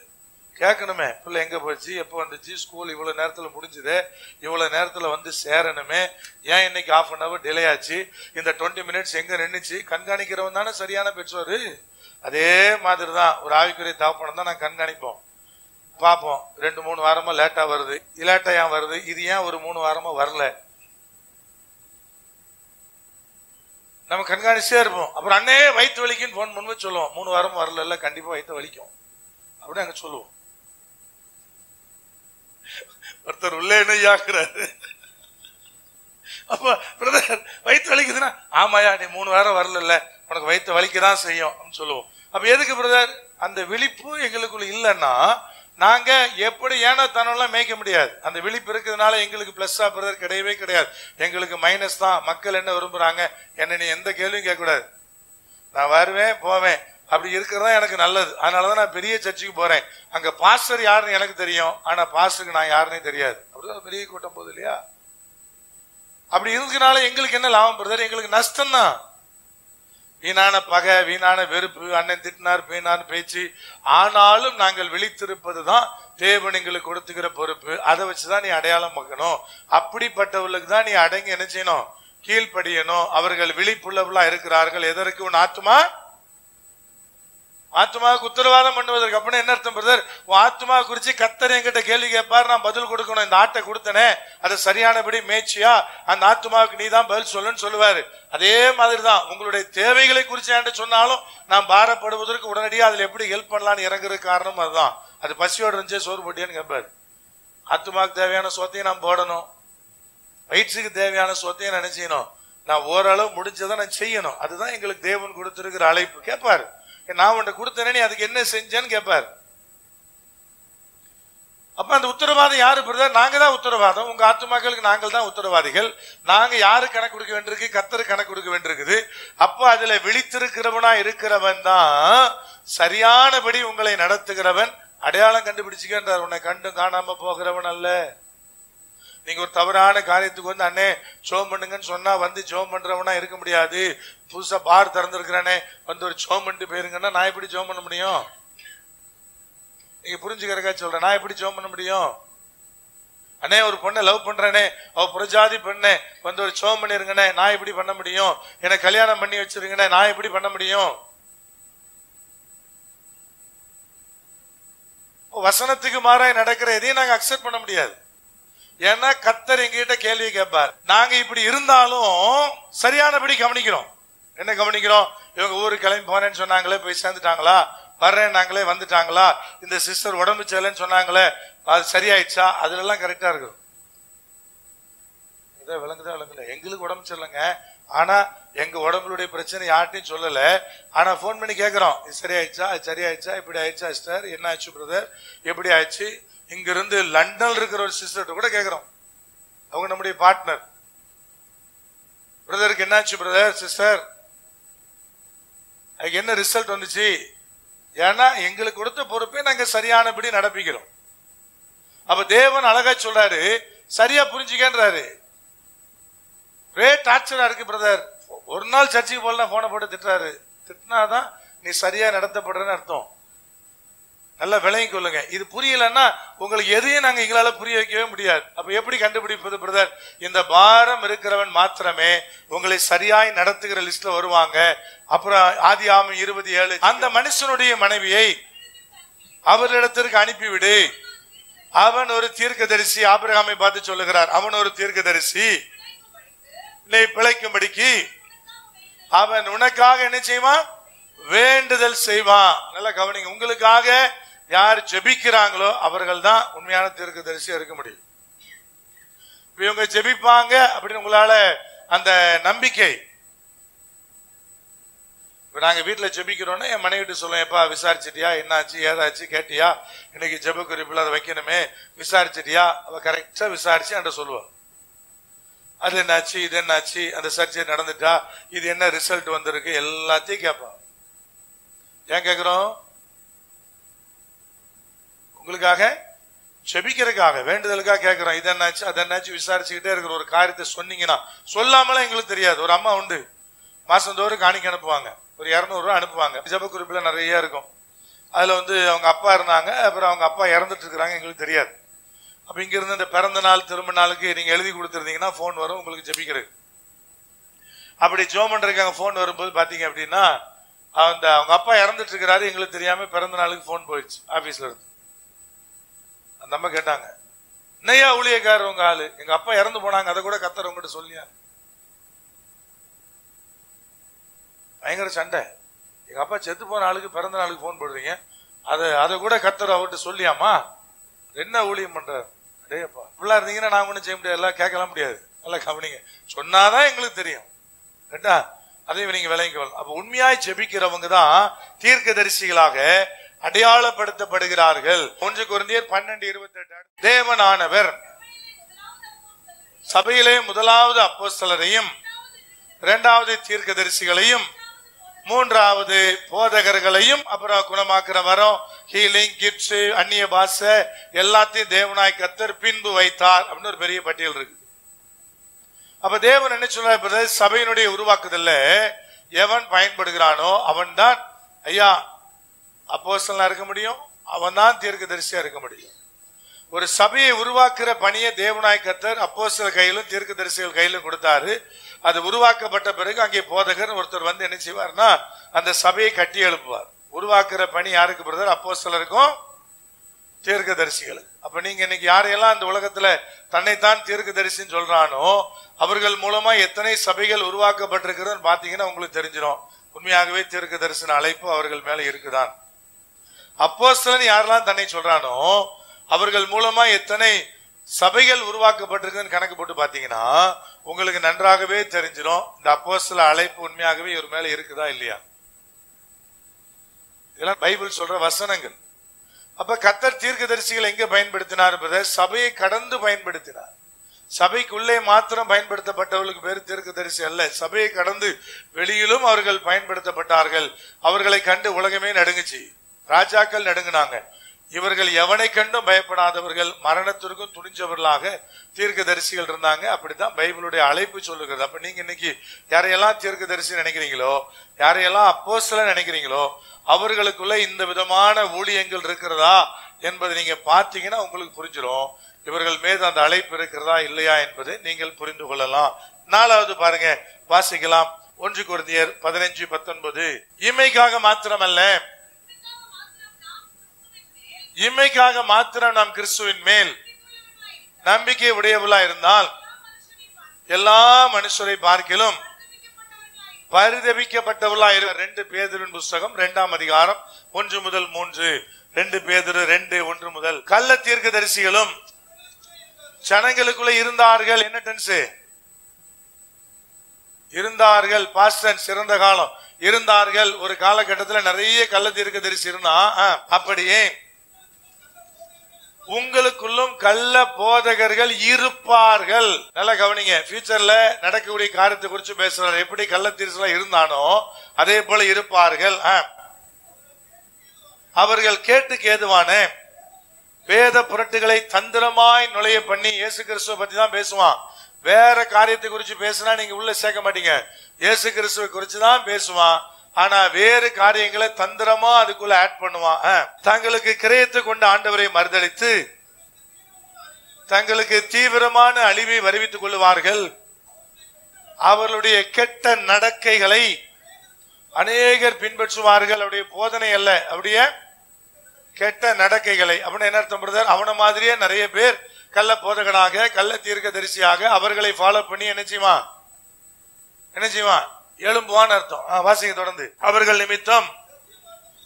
கேட்கணுமே, பிள்ளை எங்க போச்சு, எப்போ வந்துச்சு, ஸ்கூல் இவ்வளவு நேரத்துல முடிஞ்சுது, இவ்வளவு நேரத்துல வந்து சேரணுமே, ஏன் இன்னைக்கு 1/2 hour டிலே ஆச்சு, இந்த 20 minutes எங்க நின்னுச்சு, கண்காணிக்கிறவன் தானே சரியான பெற்றோரு. அதே மாதிரிதான் ஒரு ஆவிக்குரிய தகப்பனம் தான் நான் கண்காணிப்போம், பார்ப்போம். 2-3 வாரமா லேட்டா வருது, லேட்டா ஏன் வருது, இது ஏன் ஒரு 3 வாரமா வரல, நம்ம கண்காணிச்சே இருப்போம். அப்புறம் அண்ணே வயிற்று வலிக்குன்னு போன் பண்ணி சொல்லுவோம், 3 வாரம் வரல, கண்டிப்பா வயிற்று வலிக்கும் அப்படி அங்க சொல்லுவோம். ஒருத்தர் உள்ளே என்ன ஆக்குறாரு, அப்ப பிரதர் வயிற்று வலிக்குதுன்னா, ஆமாயா நீ 3 வாரம் வரல, உனக்கு வயிற்று வலிக்கதான் செய்யும் அப்படின்னு சொல்லுவோம். அப்ப எதுக்கு பிரதர்? அந்த விழிப்பு எங்களுக்குள்ள இல்லைன்னா நாங்க எப்படி ஏனோ தனெல்லாம் மேய்க்க முடியாது. அந்த விழிப்பு இருக்கிறதுனால எங்களுக்கு பிளஸ்ஸா பிரதர் கிடையவே கிடையாது, எங்களுக்கு மைனஸ் தான். மக்கள் என்ன விரும்புறாங்க, என்ன நீ எந்த கேள்வியும் கேட்க கூடாது, நான் வருவேன் போவேன், அப்படி இருக்கிறதா எனக்கு நல்லது. அதனாலதான் நான் பெரிய சர்ச்சுக்கு போறேன், அங்க பாஸ்டர் யாருன்னு எனக்கு தெரியும், ஆனா பாஸ்டருக்கு நான் யாருன்னே தெரியாது. அப்படிதான் பெரிய கூட்டம் போகுது இல்லையா? அப்படி இருக்கிறதுனால எங்களுக்கு என்ன லாபம் பிரதர்? எங்களுக்கு நஷ்டம் தான். வீணான பகை, வீணான வெறுப்பு, அண்ணன் திட்டினார் பீனார் பேச்சு. ஆனாலும் நாங்கள் விழித்திருப்பதுதான் தேவன் எங்களுக்கு கொடுத்துக்கிற பொறுப்பு. அதை வச்சுதான் நீ அடையாளம் பார்க்கணும். அப்படிப்பட்டவர்களுக்கு தான் நீ அடங்கி என்ன செய்யணும், கீழ்ப்படியணும். அவர்கள் விழிப்புள்ளவர்களா இருக்கிறார்கள். எதற்கு? உன் ஆத்மாவுக்கு உத்தரவாதம் பண்ணுவதற்கு. அப்படின்னு என்ன அர்த்தம் பிரதர்? உன் ஆத்மா குறிச்சு கர்த்தர் என்கிட்ட கேள்வி கேட்பாரு, நான் பதில் கொடுக்கணும். இந்த ஆட்டை கொடுத்தனே அது சரியானபடி மேய்ச்சியா, அந்த ஆத்மாவுக்கு நீ தான் பதில் சொல்லுன்னு சொல்லுவாரு. அதே மாதிரிதான் உங்களுடைய தேவைகளை குறிச்சு என்கிட்ட சொன்னாலும் நான் பாரப்படுவதற்கு உடனடியாக அதுல எப்படி ஹெல்ப் பண்ணலான்னு இறங்குறது காரணம் அதுதான். அது பசியோடு இருந்துச்சே சோறு போட்டியான்னு கேட்பாரு. ஆத்மாவுக்கு தேவையான சோத்தையும் நான் போடணும், வயிற்றுக்கு தேவையான சோத்தையும் நான் நினைச்சணும், நான் ஓரளவு முடிஞ்சதை நான் செய்யணும். அதுதான் எங்களுக்கு தேவன் கொடுத்திருக்கிற அழைப்பு. கேட்பாரு, நான் உன்னை கொடுத்தேனே நீ அதுக்கு என்ன செஞ்சேன்னு கேட்பாரு. அப்ப அந்த உத்தரவாதம் யாரு பிரதர்? நாங்க தான் உத்தரவாதம். உங்க ஆத்துமாக்களுக்கு நாங்கள் தான் உத்தரவாதிகள். நாங்க யாரு கணக்கு கொடுக்க வேண்டியிருக்கு? கர்த்தர் கணக்கு கொடுக்க வேண்டியிருக்குது. அப்ப அதுல விழித்திருக்கிறவனா இருக்கிறவன் தான் சரியானபடி உங்களை நடத்துகிறவன். அடையாளம் கண்டுபிடிச்சுக்கின்றார், உன்னை கண்டு காணாம போகிறவன் அல்ல. நீங்க ஒரு தவறான காரியத்துக்கு வந்து அண்ணே ஜெபம் பண்ணுங்கன்னு சொன்னா வந்து ஜெபம் பண்றவனா இருக்க முடியாது. புதுசா பார் திறந்திருக்கிறானே வந்து ஒரு ஜெபம் பண்ணிட்டு போயிருங்கன்னா நான் எப்படி ஜெபம் பண்ண முடியும்? நீங்க புரிஞ்சுக்கிறக்கா சொல்றேன், நான் எப்படி ஜெபம் பண்ண முடியும்? அண்ணே ஒரு பொண்ணை லவ் பண்றேனே, அவ புரஜாதி பெண்ணே வந்து ஒரு ஜெபம் பண்ணிருங்கண்ணே, நான் எப்படி பண்ண முடியும்? எனக்கு கல்யாணம் பண்ணி வச்சிருங்கண்ணே, நான் எப்படி பண்ண முடியும்? வசனத்துக்கு மாறாய் நடக்கிற எதையும் நாங்க அக்செப்ட் பண்ண முடியாது. ஏன்னா கர்த்தர் எங்ககிட்ட கேள்வி கேட்பார். நாங்க இப்படி இருந்தாலும் சரியானபடி கவனிக்கிறோம். என்ன கவனிக்கிறோம்? இவங்க ஊருக்கு கிளம்பி போனேன்னு சொன்னாங்களே, போய் சேர்ந்துட்டாங்களா? வர்றேன் நாங்களே வந்துட்டாங்களா? இந்த சிஸ்டர் உடம்பு சரியில்லைன்னு சொன்னாங்களே, அது சரியாயிடுச்சா? அதுல எல்லாம் கரெக்டா இருக்கும். இதை விளங்குல எங்களுக்கு உடம்பு சரியில்லைங்க, ஆனா எங்க உடம்புடைய பிரச்சனை யார்ட்டையும் சொல்லல. ஆனா போன் பண்ணி கேட்கிறோம், இது சரியாயிடுச்சா, அது சரியாயிடுச்சா, இப்படி ஆயிடுச்சா சிஸ்டர், என்ன ஆச்சு பிரதர், எப்படி ஆயிடுச்சு? இங்க இருந்து லண்டன்ல இருக்கிற ஒரு சிஸ்டர் கூட கேட்கிறோம், அவங்க நம்முடைய பார்ட்னர். பிரதருக்கு என்னாச்சு பிரதர், சிஸ்டர் அதுக்கு என்ன ரிசல்ட் வந்துச்சு? ஏன்னா எங்களுக்கு கொடுத்த பொறுப்பை நாங்க சரியானபடி நடப்பிக்கிறோம். அப்ப தேவன் அழகா சொல்றாரு, சரியா புரிஞ்சுக்கன்றாரு. ஒரே டார்ச்சரா இருக்கு பிரதர், ஒரு நாள் சர்ச்சுக்கு போல போனை போட்டு திட்டுறாரு. திட்டினாதான் நீ சரியா நடத்தப்படுறன்னு அர்த்தம். நல்லா விளங்கி கொள்ளுங்க. இது புரியலன்னா உங்களுக்கு எதையும் நாங்க எங்களால புரிய வைக்கவே முடியாது. அப்ப எப்படி கண்டுபிடிப்பது பிரதர்? இந்த பாரம் இருக்கிறவன் மாத்திரமே உங்களை சரியாய் நடத்துகிற லிஸ்ட்ல வருவாங்க. அப்புறம் ஆதியாகமம் 27, அந்த மனுஷனுடைய மனைவியை அவரிடத்திற்கு அனுப்பிவிடு, அவன் ஒரு தீர்க்கதரிசி. ஆபிரகாமை பார்த்து சொல்லுகிறார், அவன் ஒரு தீர்க்கதரிசி, நீ பிழைக்கும்படிக்கு அவன் உனக்காக என்ன செய்வான்? வேண்டுதல் செய்வான். நல்லா கவனிங்க, உங்களுக்காக யார் ஜெபிக்கிறாங்களோ அவர்கள் தான் உண்மையான தீர்க்கதரிசியா இருக்க முடியும். இவங்க ஜெபிப்பாங்க அப்படின்னு உங்களால அந்த நம்பிக்கை. இப்ப நாங்க வீட்டுல ஜெபிக்கிறோம்னா என் மனைவிட்டு சொல்லுவேன், எப்பா விசாரிச்சிட்டியா, என்னாச்சு ஏதாச்சு கேட்டியா, இன்னைக்கு ஜெப குறிப்புல அதை வைக்கணுமே, விசாரிச்சிட்டியா? அவ கரெக்டா விசாரிச்சு என்கிட்ட சொல்லுவா, அது என்னாச்சு, இது என்னாச்சு, அந்த சர்ச்சை நடந்துட்டா, இது என்ன ரிசல்ட் வந்திருக்கு, எல்லாத்தையும் கேட்பான். ஏன் கேட்கிறோம்? உங்களுக்காக செபிக்கிறதுக்காக, வேண்டுதலுக்காக கேட்கிறோம். இது என்னாச்சு அது என்னாச்சு விசாரிச்சுக்கிட்டே இருக்கிற ஒரு காரியத்தை சொன்னீங்கன்னா, சொல்லாமலாம் எங்களுக்கு தெரியாது. ஒரு அம்மா உண்டு, மாசந்தோறும் காணிக்க அனுப்புவாங்க, ஒரு 200 ரூபாய் அனுப்புவாங்க. ஜெப குறிப்புல நிறைய இருக்கும். அதுல அவங்க அப்பா இருந்தாங்க, அப்புறம் அவங்க அப்பா இறந்துட்டு இருக்கிறாங்க, எங்களுக்கு தெரியாது. அப்ப இங்க இருந்து இந்த பிறந்த நாள் திரும்ப நாளுக்கு நீங்க எழுதி கொடுத்துருந்தீங்கன்னா போன் வரும் உங்களுக்கு ஜெபிக்கிறது. அப்படி ஜோம் பண்றதுக்கு அங்க போன் வரும்போது பாத்தீங்க அப்படின்னா அவங்க அப்பா இறந்துட்டு இருக்கிறாரு, எங்களுக்கு தெரியாம பிறந்த நாளுக்கு போன் போயிடுச்சு ஆபீஸ்ல இருந்து. அந்த அம்மா கேட்டாங்க, என்னையா ஊழியக்காரர் உங்க ஆளு, எங்க அப்பா இறந்து போனாங்க, அதை கூட கர்த்தர் உங்ககிட்ட சொல்லியா? பயங்கர சண்டை. எங்க அப்பா செத்து போன ஆளுக்கு பிறந்த நாளுக்கு போன் போடுறீங்க, அதை கூட கர்த்தர் அவர்கிட்ட சொல்லியாமா? என்ன ஊழியம் பண்றாரு? அடேப்பா, இப்படிலாம் இருந்தீங்கன்னா நான் ஒன்றும் செய்ய முடியாது, எல்லாம் கேட்கலாம் முடியாது. நல்லா கவனிங்க, சொன்னாதான் எங்களுக்கு தெரியும். கேட்டா அதையும் நீங்க விளங்கிக்கொள்ள. அப்ப உண்மையாய் ஜெபிக்கிறவங்க தான் தீர்க்கதரிசிகளாக அடையாளப்படுத்தப்படுகிறார்கள். 1 கொரிந்தியர் 12:28 தேவனானவர் சபையிலே முதலாவது அப்போஸ்தலரையும், இரண்டாவது தீர்க்கதரிசிகளையும், மூன்றாவது போதகர்களையும், அப்புறம் குணமாக்குற வரம், ஹீலிங், கிஃப்ட்ஸ், அந்நிய பாஷை எல்லாத்தையும் தேவனாய் கர்த்தர் பின்பு வைத்தார் அப்படின்னு ஒரு பெரிய பட்டியல் இருக்கு. அப்ப தேவன் என்ன சொல்ற, சபையினுடைய உருவாக்குதல்ல எவன் பயன்படுகிறானோ அவன் தான் ஐயா அப்போஸ்தலனா இருக்க முடியும், அவன் தான் தீர்க்கதரிசியா இருக்க முடியும். ஒரு சபையை உருவாக்குற பணியை தேவனாய் கர்த்தர் அப்போஸ்தலர் கையிலும் தீர்க்கதரிசிகள் கையிலும் கொடுத்தாரு. அது உருவாக்கப்பட்ட பிறகு அங்கே போதகர் ஒருத்தர் வந்து என்ன செய்வார்னா அந்த சபையை கட்டி எழுப்புவார். உருவாக்குற பணி யாருக்கு பிரதர்? அப்போஸ்தலருக்கும் தீர்க்கதரிசிகளுக்கு. அப்ப நீங்க இன்னைக்கு யாரையெல்லாம் அந்த உலகத்துல தன்னைத்தான் தீர்க்கதரிசின்னு சொல்றானோ அவர்கள் மூலமா எத்தனை சபைகள் உருவாக்கப்பட்டிருக்கிறது பாத்தீங்கன்னா உங்களுக்கு தெரிஞ்சிடும். உண்மையாகவே தீர்க்கதரிசன அழைப்பு அவர்கள் மேல இருக்குதான். அப்போஸ்தலன் யாரெல்லாம் தன்னை சொல்றானோ அவர்கள் மூலமா எத்தனை சபைகள் உருவாக்கப்பட்டிருக்குன்னு கணக்கு போட்டு பாத்தீங்கன்னா உங்களுக்கு நன்றாகவே தெரிஞ்சிடும் இந்த அப்போஸ்தல அழைப்பு உண்மையாகவே இவர் மேல இருக்குதா இல்லையா. இதெல்லாம் பைபிள் சொல்ற வசனங்கள். அப்ப கர்த்தர் தீர்க்கதரிசிகள் எங்க பயன்படுத்தினார்? சபையை கடந்து பயன்படுத்தினார். சபைக்குள்ளே மாத்திரம் பயன்படுத்தப்பட்டவர்களுக்கு பேர் தீர்க்கதரிசி அல்ல, சபையை கடந்து வெளியிலும் அவர்கள் பயன்படுத்தப்பட்டார்கள். அவர்களை கண்டு உலகமே நடுங்குச்சு, ராஜாக்கள் நடுங்கினாங்க. இவர்கள் எவனை கண்டும் பயப்படாதவர்கள், மரணத்திற்கும் துணிஞ்சவர்களாக தீர்க்கதரிசிகள் இருந்தாங்க. அப்படித்தான் பைபிளுடைய அழைப்பு சொல்லுகிறது. அப்ப நீங்க இன்னைக்கு யாரையெல்லாம் தீர்க்கதரிசி நினைக்கிறீங்களோ, யாரையெல்லாம் அப்போஸ்தலன் நினைக்கிறீங்களோ, அவர்களுக்குள்ள இந்த விதமான ஊழியங்கள் இருக்கிறதா என்பதை நீங்க பார்த்தீங்கன்னா உங்களுக்கு புரிஞ்சிடும் இவர்கள் மீது அந்த அழைப்பு இருக்கிறதா இல்லையா என்பதை நீங்கள் புரிந்து கொள்ளலாம். 4வது பாருங்க, வாசிக்கலாம். 1 கொரிந்தியர் 15:19 இம்மைக்காக மாத்திரமல்ல, இம்மைக்காக மாத்திரம் நாம் கிறிஸ்துவின் மேல் நம்பிக்கை உடையவர்களா இருந்தால் எல்லா மனுஷரை பார்க்கிலும் பரிதபிக்கப்பட்டவர்களா இருக்க. 2 பேதுருவின் புஸ்தகம் 2ஆம் அதிகாரம் 1 முதல் 3. 2 பேதுரு 2:1 முதல். கள்ள தீர்க்கதரிசிகளும் ஜனங்களுக்குள்ள இருந்தார்கள். என்ன டென்ஸ்? இருந்தார்கள். பாஸ்ட் டென்ஸ், சிறந்த காலம் இருந்தார்கள். ஒரு காலகட்டத்தில் நிறைய கள்ள தீர்க்கதரிசி இருந்தா, அப்படியே உங்களுக்குள்ளும் கள்ள போதகர்கள் இருப்பார்கள். நல்லா கவனிங்க, ஃபியூச்சர்ல நடக்கக்கூடிய காரியத்தை குறித்து பேசுறாரு. எப்படி கள்ள தீர்க்கதரிசி இருந்தானோ அதே போல இருப்பார்கள். அவர்கள் கேட்டுக்கு ஏதுவான வேத புரட்டுகளை தந்திரமாய் நுழைய பண்ணி, இயேசு கிறிஸ்துவ பத்தி தான் பேசுவான். வேற காரியத்தை குறிச்சு பேசினா நீங்க உள்ள சேர்க்க மாட்டீங்க. இயேசு கிறிஸ்துவ குறிச்சு தான் பேசுவான். ஆனா வேறு காரியங்களை தந்திரமா அதுக்குள்ள ஆட் பண்ணுவான். தங்களுக்கு கிரயத்தை கொண்டு ஆண்டவரை மறுதலித்து தங்களுக்கு தீவிரமான அழிவை வருவித்துக் கொள்வார்கள். அவர்களுடைய கெட்ட நடக்கைகளை அநேகர் பின்பற்றுவார்கள். அவருடைய போதனை அல்ல, அவருடைய கெட்ட நடக்கைகளை. அப்படின்னு என்ன அர்த்தம் பிரதர்? அவன மாதிரியே நிறைய பேர் கள்ள போதகனாக, கள்ள தீர்க்கதரிசியாக அவர்களை ஃபாலோ பண்ணி என்ன செய்வான்? எழும்புவான்னு அர்த்தம். வாசிங்க தொடர்ந்து. அவர்கள் நிமித்தம்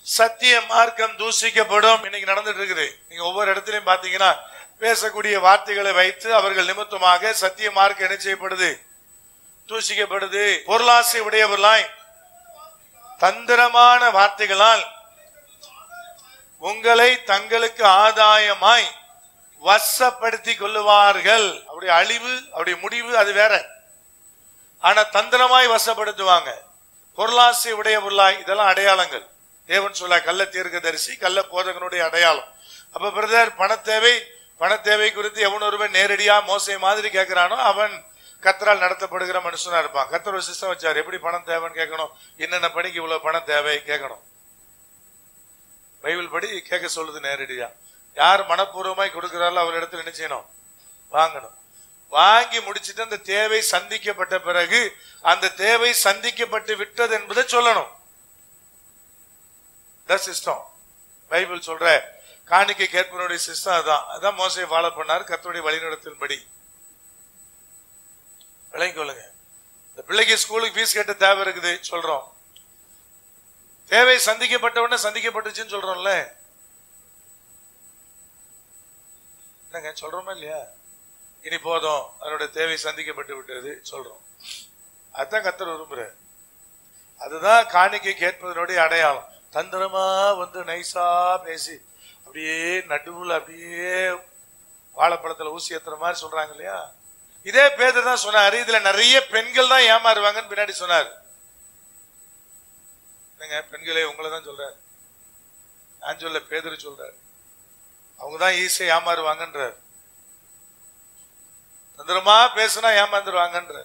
சத்திய மார்க்கம் தூசிக்கப்படும். இன்னைக்கு நடந்துட்டு இருக்குது. நீங்க ஒவ்வொரு இடத்திலையும் பாத்தீங்கன்னா பேசக்கூடிய வார்த்தைகளை வைத்து அவர்கள் நிமித்தமாக சத்திய மார்க்கம் என்ன செய்யப்படுது? தூசிக்கப்படுது. பொருளாசை உடையவர்களாய் தந்திரமான வார்த்தைகளால் உங்களை தங்களுக்கு ஆதாயமாய் வசப்படுத்திக் கொள்ளுவார்கள். அவருடைய அழிவு, அவருடைய முடிவு அது வேற. ஆனா தந்திரமாய் வசப்படுத்துவாங்க. பொருளாசை உடையவர்களாய், இதெல்லாம் அடையாளங்கள். தேவன் சொல்ல கள்ள தீர்க்கதரிசி, கள்ள போதகனுடைய அடையாளம். அப்ப பிரதர் பண தேவை குறித்து எவன் ஒருவன் நேரடியா மோசை மாதிரி கேட்கிறானோ அவன் கர்த்தரால் நடத்தப்படுகிற மனுஷனா இருப்பான். கர்த்தர் ஒரு சிஸ்டம் வச்சார். எப்படி பணம் தேவைன்னு கேட்கணும், என்னென்ன பணிக்கு இவ்வளவு பணம் தேவை கேட்கணும். பைபிள் படி கேட்க சொல்லுது நேரடியா. யார் மனப்பூர்வமாய் கொடுக்கிறாரோ அவர் இடத்துல என்ன செய்யணும்? வாங்கணும். வாங்கி முடிச்சுட்டு அந்த தேவை சந்திக்கப்பட்ட பிறகு அந்த தேவை சந்திக்கப்பட்டு விட்டது என்பதை சொல்லணும். சிஸ்டம் பைபிள் சொல்ற காணிக்கை கேட்பனுடைய சிஸ்டம் அதான். அதான் மோசே ஃபாலோ பண்ணார் கர்த்தருடைய வழிநடத்தின்படி. விளங்கி கொள்ளுங்க. இந்த பிள்ளைக்கு ஸ்கூலுக்கு ஃபீஸ் கேட்ட தேவை இருக்குது சொல்றோம். தேவை சந்திக்கப்பட்ட உடனே சந்திக்கப்பட்டுச்சுன்னு சொல்றோம்ல. என்னங்க சொல்றோமா இல்லையா? இனி போதும், அதனுடைய தேவை சந்திக்கப்பட்டு விட்டது சொல்றோம். அதுதான் கர்த்தர் விரும்புற. அதுதான் காணிக்கை கேட்பதனுடைய அடையாளம். தந்திரமா வந்து நைசா பேசி அப்படியே நடுவுல அப்படியே வாழைப்பழத்துல ஊசி ஏத்துற மாதிரி சொல்றாங்க இல்லையா? இதே பேதர் தான் சொன்னாரு, இதுல நிறைய பெண்கள் தான் ஏமாறுவாங்கன்னு பின்னாடி சொன்னார். பெண்களே உங்களை தான் சொல்றாரு, நான் சொல்ல பேதர் சொல்றாரு. அவங்கதான் ஈஸியா ஏமாறுவாங்கன்றார். தந்திரமா பேசுனா ஏமாந்துருவாங்கன்ற.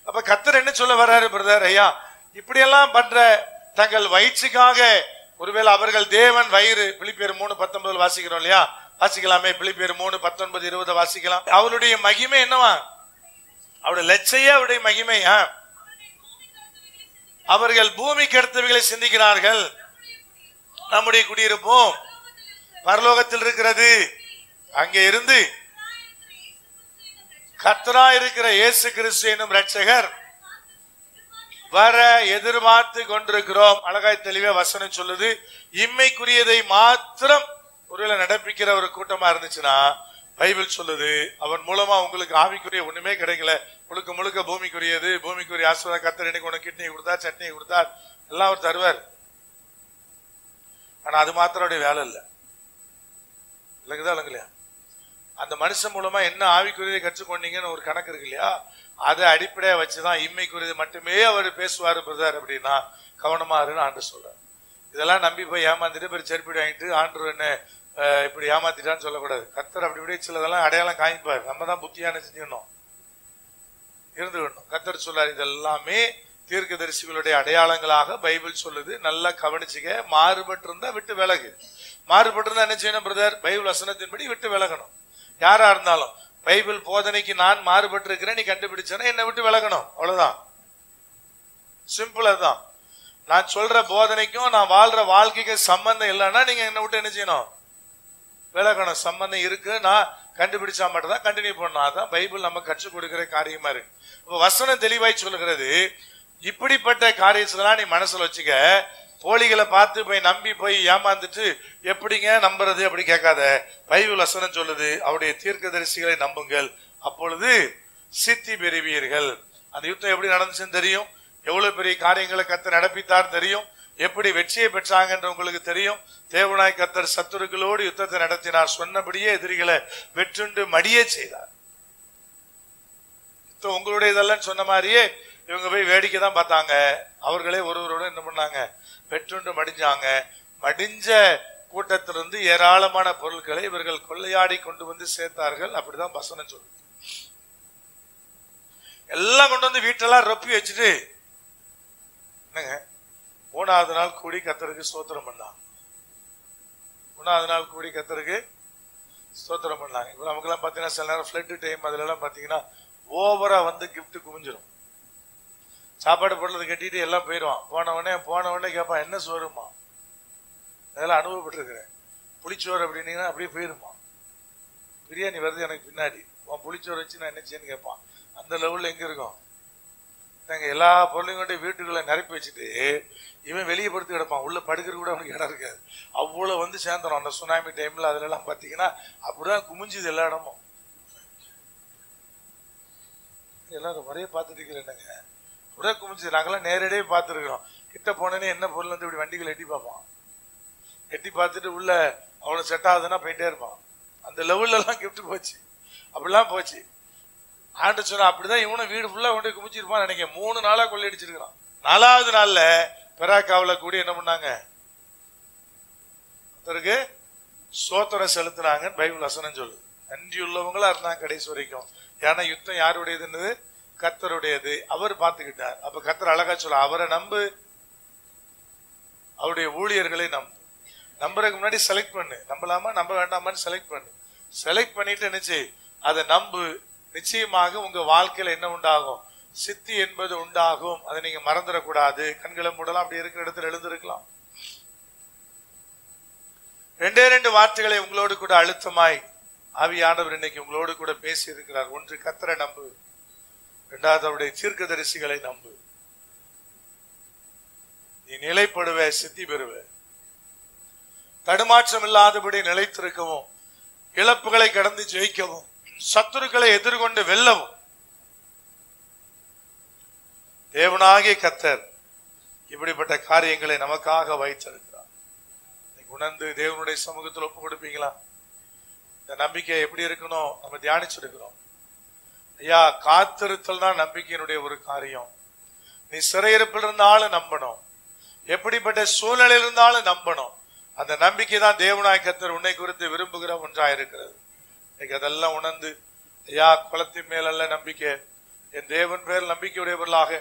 அப்ப கர்த்தர் என்ன சொல்ல வர்றாரு பிரதர்? ஐயா, இப்படியெல்லாம் பண்ற தங்கள் வயிற்றுக்காக ஒருவேளை அவர்கள் தேவன் வயிறு, பிலிப்பியர் 3:19 வாசிக்கிறோம் இல்லையா? வாசிக்கலாமே, பிலிப்பியர் 3:19-20 வாசிக்கலாம். அவருடைய மகிமை என்னவா? அவருடைய லட்சையே அவருடைய மகிமை. அவர்கள் பூமிக்கு அடுத்தவைகளை சிந்திக்கிறார்கள். நம்முடைய குடியிருப்போம் பரலோகத்தில் இருக்கிறது. அங்கே இருந்து கர்த்தராய் இருக்கிற இயேசு கிறிஸ்து என்னும் இரட்சகர் வர எதிர்பார்த்து கொண்டிருக்கிறோம். அழகாய் தெளிவா வசனம் சொல்லுது. இம்மைக்குரியதை மாத்திரம் ஒருவேளை நடப்பிக்கிற ஒரு கூட்டமா இருந்துச்சுன்னா பைபிள் சொல்லுது அவன் மூலமா உங்களுக்கு ஆவிக்குரிய ஒண்ணுமே கிடைக்கல, முழுக்க முழுக்க பூமிக்குரியது. பூமிக்குரிய ஆசீர்வாதம் கர்த்தர் எனக்கு உனக்கு கிட்னியை கொடுத்தார், சட்னியை கொடுத்தார், எல்லாம் அவர் தருவார். ஆனா அது மாத்திரம் வேலை இல்லை. இல்லைங்களா? இல்லைங்களா? அந்த மனுஷன் மூலமா என்ன ஆவிக்குரியதை கற்றுக்கொண்டீங்கன்னு ஒரு கணக்கு இருக்கு இல்லையா? அதை அடிப்படையா வச்சுதான் இம்மைக்குரியது மட்டுமே அவர் பேசுவாரு பிரதர் அப்படின்னா கவனமா இருன்னு ஆண்டு சொல்றாரு. இதெல்லாம் நம்பி போய் ஏமாந்துட்டு போய் செருப்படி வாங்கிட்டு ஆண்டு என்ன இப்படி ஏமாத்திட்டான்னு சொல்லக்கூடாது. கர்த்தர் அப்படி இப்படி சிலதெல்லாம் அடையாளம் காமிப்பார். நம்ம தான் புத்தியான செஞ்சுக்கணும், இருந்துக்கணும். கர்த்தர் சொல்றாரு இதெல்லாமே தீர்க்கதரிசிகளுடைய அடையாளங்களாக பைபிள் சொல்லுது. நல்லா கவனிச்சுக்க. மாறுபட்டு இருந்தா விட்டு விலகு. மாறுபட்டு இருந்தா என்ன செய்யணும் பிரதர்? பைபிள் வசனத்தின்படி விட்டு விலகணும். யாரா இருந்தாலும் பைபிள் போதனைக்கு நான் மாறுபட்டு இருக்கிறேன் நீ கண்டுபிடிச்சேன்னா என்னை விட்டு விலகணும். அவ்வளவுதான், சிம்பிள். அதுதான். நான் சொல்ற போதனைக்கும் நான் வாழ்ற வாழ்க்கைக்கு சம்பந்தம் இல்லைன்னா நீங்க என்னை விட்டு என்ன செய்யணும்? விலகணும். சம்பந்தம் இருக்கு, நான் கண்டுபிடிச்சா மட்டும் தான் கண்டினியூ பண்ணணும். அதான் பைபிள் நம்ம கற்றுக் கொடுக்கிற காரியமா இருக்கு. இப்ப வசனம் தெளிவாய் சொல்லுகிறது, இப்படிப்பட்ட காரியத்தெல்லாம் நீ மனசுல வச்சுக்க. போலிகளை பார்த்து போய் நம்பி போய் ஏமாந்துட்டு எப்படிங்க நம்புறது அப்படி கேட்காத. பைபிள் வசனம் சொல்லுது அவருடைய தீர்க்கதரிசிகளை நம்புங்கள், அப்பொழுது சித்தி பெறுவீர்கள். அந்த யுத்தம் எப்படி நடந்துச்சுன்னு தெரியும், எவ்வளவு பெரிய காரியங்களை கர்த்தர் நடப்பித்தார் தெரியும், எப்படி வெற்றியை பெற்றாங்கன்ற உங்களுக்கு தெரியும். தேவனாய் கர்த்தர் சத்துருக்களோடு யுத்தத்தை நடத்தினார், சொன்னபடியே எதிரிகளை வெற்றுண்டு மடியே செய்தார். யுத்தம் உங்களுடையதெல்லாம் சொன்ன மாதிரியே இவங்க போய் வேடிக்கை தான் பார்த்தாங்க. அவர்களே ஒருவரோட என்ன பண்ணாங்க? வெற்றுண்டு மடிஞ்சாங்க. மடிஞ்ச கூட்டத்திலிருந்து ஏராளமான பொருட்களை இவர்கள் கொள்ளையாடி கொண்டு வந்து சேர்த்தார்கள். அப்படிதான் வசனம் சொல்லுது. எல்லாம் கொண்டு வந்து வீட்டெல்லாம் ரொப்பி வச்சுட்டு என்னங்க 3வது நாள் கூடி கர்த்தருக்கு ஸ்தோத்திரம் பண்ணாங்க. 3வது நாள் கூடி கர்த்தருக்கு ஸ்தோத்திரம் பண்ணாங்க. இப்ப நமக்கெல்லாம் பாத்தீங்கன்னா சில நேரம் ஃபிளட் டைம் அதுல எல்லாம் பாத்தீங்கன்னா ஓவரா வந்து கிஃப்ட் குவிஞ்சிடும். சாப்பாடு பொருளை கட்டிட்டு எல்லாம் போயிடுவான். போன உடனே கேட்பான் என்ன சோறுமா? அதெல்லாம் அனுபவப்பட்டிருக்கிறேன். புளிச்சோறு அப்படின்னீங்கன்னா அப்படியே போயிருமா. பிரியாணி வருது எனக்கு பின்னாடி, உன் புளிச்சோறு வச்சு நான் என்ன செய்யன்னு கேட்பான். அந்த லெவலில் எங்க இருக்கும்? நாங்கள் எல்லா பொருளையும் கொண்டு வீட்டுக்குள்ள நிரப்பி வச்சுட்டு இவன் வெளியே படுத்து கிடப்பான். உள்ள படுக்கிற கூட அவனுக்கு இடம் இருக்காது. அவ்வளோ வந்து சேர்ந்துடும். அந்த சுனாமி டைம்ல அதுல எல்லாம் பார்த்தீங்கன்னா அப்படிதான் குமிஞ்சுது எல்லா இடமும். எல்லாரும் முறையே பார்த்துட்டு இருக்கிற என்னங்க அப்படியே குமிஞ்சுது. நாங்கெல்லாம் நேரடியே பார்த்துருக்கிறோம். கிட்ட போனேன்னு என்ன பொருள் வந்து இப்படி வண்டிகள் எட்டி பார்ப்பான். எட்டி பார்த்துட்டு உள்ள அவ்வளோ செட் ஆகுதுன்னா போயிட்டே இருப்பான். அந்த லெவல்ல எல்லாம் கிஃப்ட் போச்சு, அப்படிலாம் போச்சு. ஆண்டு சொன்னா அப்படிதான் இவனும் வீடு ஃபுல்லா கொண்டு குமிச்சிருப்பான்னு நினைக்கிறேன். 3 நாளா கொள்ளையடிச்சிருக்கிறான். 4வது நாள்ல பெராக்காவில கூடி என்ன பண்ணாங்க? ஒருத்தருக்கு சோத்திரம் செலுத்தினாங்கன்னு பைபிள் வசனம் சொல்லுது. நன்றி உள்ளவங்களா இருந்தாங்க கடைசி வரைக்கும். ஏன்னா யுத்தம் யாருடையதுன்னு? கர்த்தருடையது. அவர் பார்த்துக்கிட்டார். அப்ப கர்த்தர் அழகா சொல்ல, அவரை நம்பு, அவருடைய ஊழியர்களை நம்பு. நம்புறதுக்கு முன்னாடி செலக்ட் பண்ணு, நம்பலாமா நம்ப வேண்டாமான்னு செலக்ட் பண்ணு. செலக்ட் பண்ணிட்டு நினைச்சு அதை நம்பு. நிச்சயமாக உங்க வாழ்க்கையில என்ன உண்டாகும்? சித்தி என்பது உண்டாகும். அதை நீங்க மறந்துடக்கூடாது. கண்களை மூடலாம், அப்படி இருக்கிற இடத்துல எழுந்திருக்கலாம். 2 வார்த்தைகளை உங்களோடு கூட அழுத்தமாய் ஆவியானவர் இன்னைக்கு உங்களோடு கூட பேசி இருக்கிறார். ஒன்று, கர்த்தரை நம்பு. 2வது, அவருடைய தீர்க்கதரிசிகளை நம்பு. நீ நிலைப்படுவ, சித்தி பெறுவ. தடுமாற்றம் இல்லாதபடி நிலைத்திருக்கவும், இழப்புகளை கடந்து ஜெயிக்கவும், சத்துருக்களை எதிர்கொண்டு வெல்லவும் தேவனாகிய கர்த்தர் இப்படிப்பட்ட காரியங்களை நமக்காக வைத்திருக்கிறார். உணர்ந்து தேவனுடைய சமூகத்தில் ஒப்பு கொடுப்பீங்களா? இந்த நம்பிக்கை எப்படி இருக்கணும் நம்ம தியானிச்சிருக்கிறோம். ஐயா, காத்திருத்தல் தான் நம்பிக்கையினுடைய ஒரு காரியம். நீ சிறையிருப்பில் இருந்தாலும் நம்பணும், எப்படிப்பட்ட சூழ்நிலையில் இருந்தாலும் நம்பணும். அந்த நம்பிக்கை தான் தேவனாய் கர்த்தர் உன்னை குறித்து விரும்புகிற ஒன்றாயிருக்கிறது. இன்னைக்கு அதெல்லாம் உணர்ந்து, ஐயா, குலத்தின் மேலல்ல நம்பிக்கை, என் தேவன் பேர் நம்பிக்கையுடையவர்களாக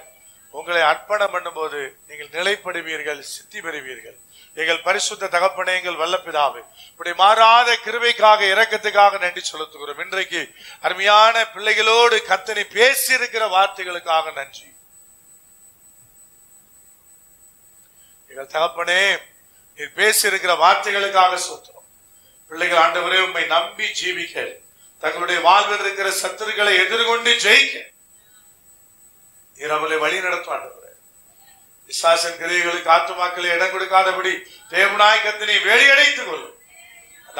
உங்களை அர்ப்பணம் பண்ணும் போது நீங்கள் நிலைப்படுவீர்கள், சித்தி பெறுவீர்கள். எங்கள் பரிசுத்த தகப்பனே, எங்கள் வல்ல பிதாவே, இப்படி மாறாத கிருபைக்காக, இரக்கத்துக்காக நன்றி செலுத்துகிறோம். இன்றைக்கு அருமையான பிள்ளைகளோடு கர்த்தர் பேசி இருக்கிற வார்த்தைகளுக்காக நன்றி. எங்கள் தகப்பனே, நீர் பேசி இருக்கிற வார்த்தைகளுக்காக சோத்திரம். பிள்ளைகள் ஆண்டவரே உம்மை நம்பி ஜீவிக்க, தங்களுடைய வாழ்வில் இருக்கிற சத்துருக்களை எதிர்கொண்டு ஜெயிக்க நீர் அவர்களை வழி நடத்தும். ஆண்டவரே, பிசாசின் கிரியைகளுக்கு ஆத்துமாக்களை இடம் கொடுக்காதபடி தேவனாய் கர்த்தரை வேலியடைத்துக் கொள்ளும்.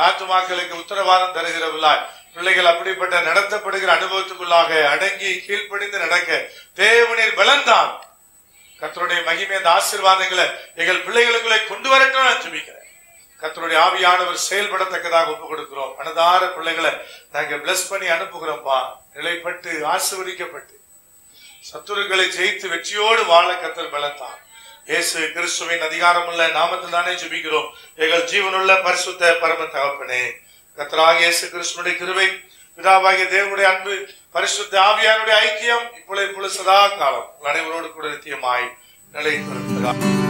ஆத்துமாக்களுக்கு உத்தரவாதம் தருகிறவர்களாய் பிள்ளைகள் அப்படிப்பட்ட நடத்தப்படுகிற அனுபவத்துக்குள்ளாக அடங்கி கீழ்ப்படிந்து நடக்க தேவனில் பலன்தான். கர்த்தருடைய மகிமை, அந்த ஆசீர்வாதங்களை எங்கள் பிள்ளைகளுக்குள்ளே கொண்டு வரட்டும் நான் ஜெபிக்கிறேன். கர்த்தருடைய ஆவியானவர் செயல்படத்தக்கதாக ஒப்பு கொடுக்கிறோம். மனதார பிள்ளைகளை நாங்க பிளஸ் பண்ணி அனுப்புகிறோம்பா. நிலைப்பட்டு ஆசீர்வதிக்கப்பட்டு சத்துருக்களை ஜெயித்து வெற்றியோடு வாழ கர்த்தர் பலன்தான். இயேசு கிறிஸ்துவின் அதிகாரமுள்ள நாமத்தில் தானே ஜெபிக்கிறோம் எங்கள் ஜீவனுள்ள பரிசுத்த பரம தகப்பனே. கர்த்தராகிய இயேசு கிறிஸ்துவினுடைய கிருபை, பிதாவாகிய தேவனுடைய அன்பு, பரிசுத்த ஆவியானுடைய ஐக்கியம் இப்பொழுது சதா காலம் அனைவரோடு கூட நித்தியமாய் நிலைத்திருக்கிறார்.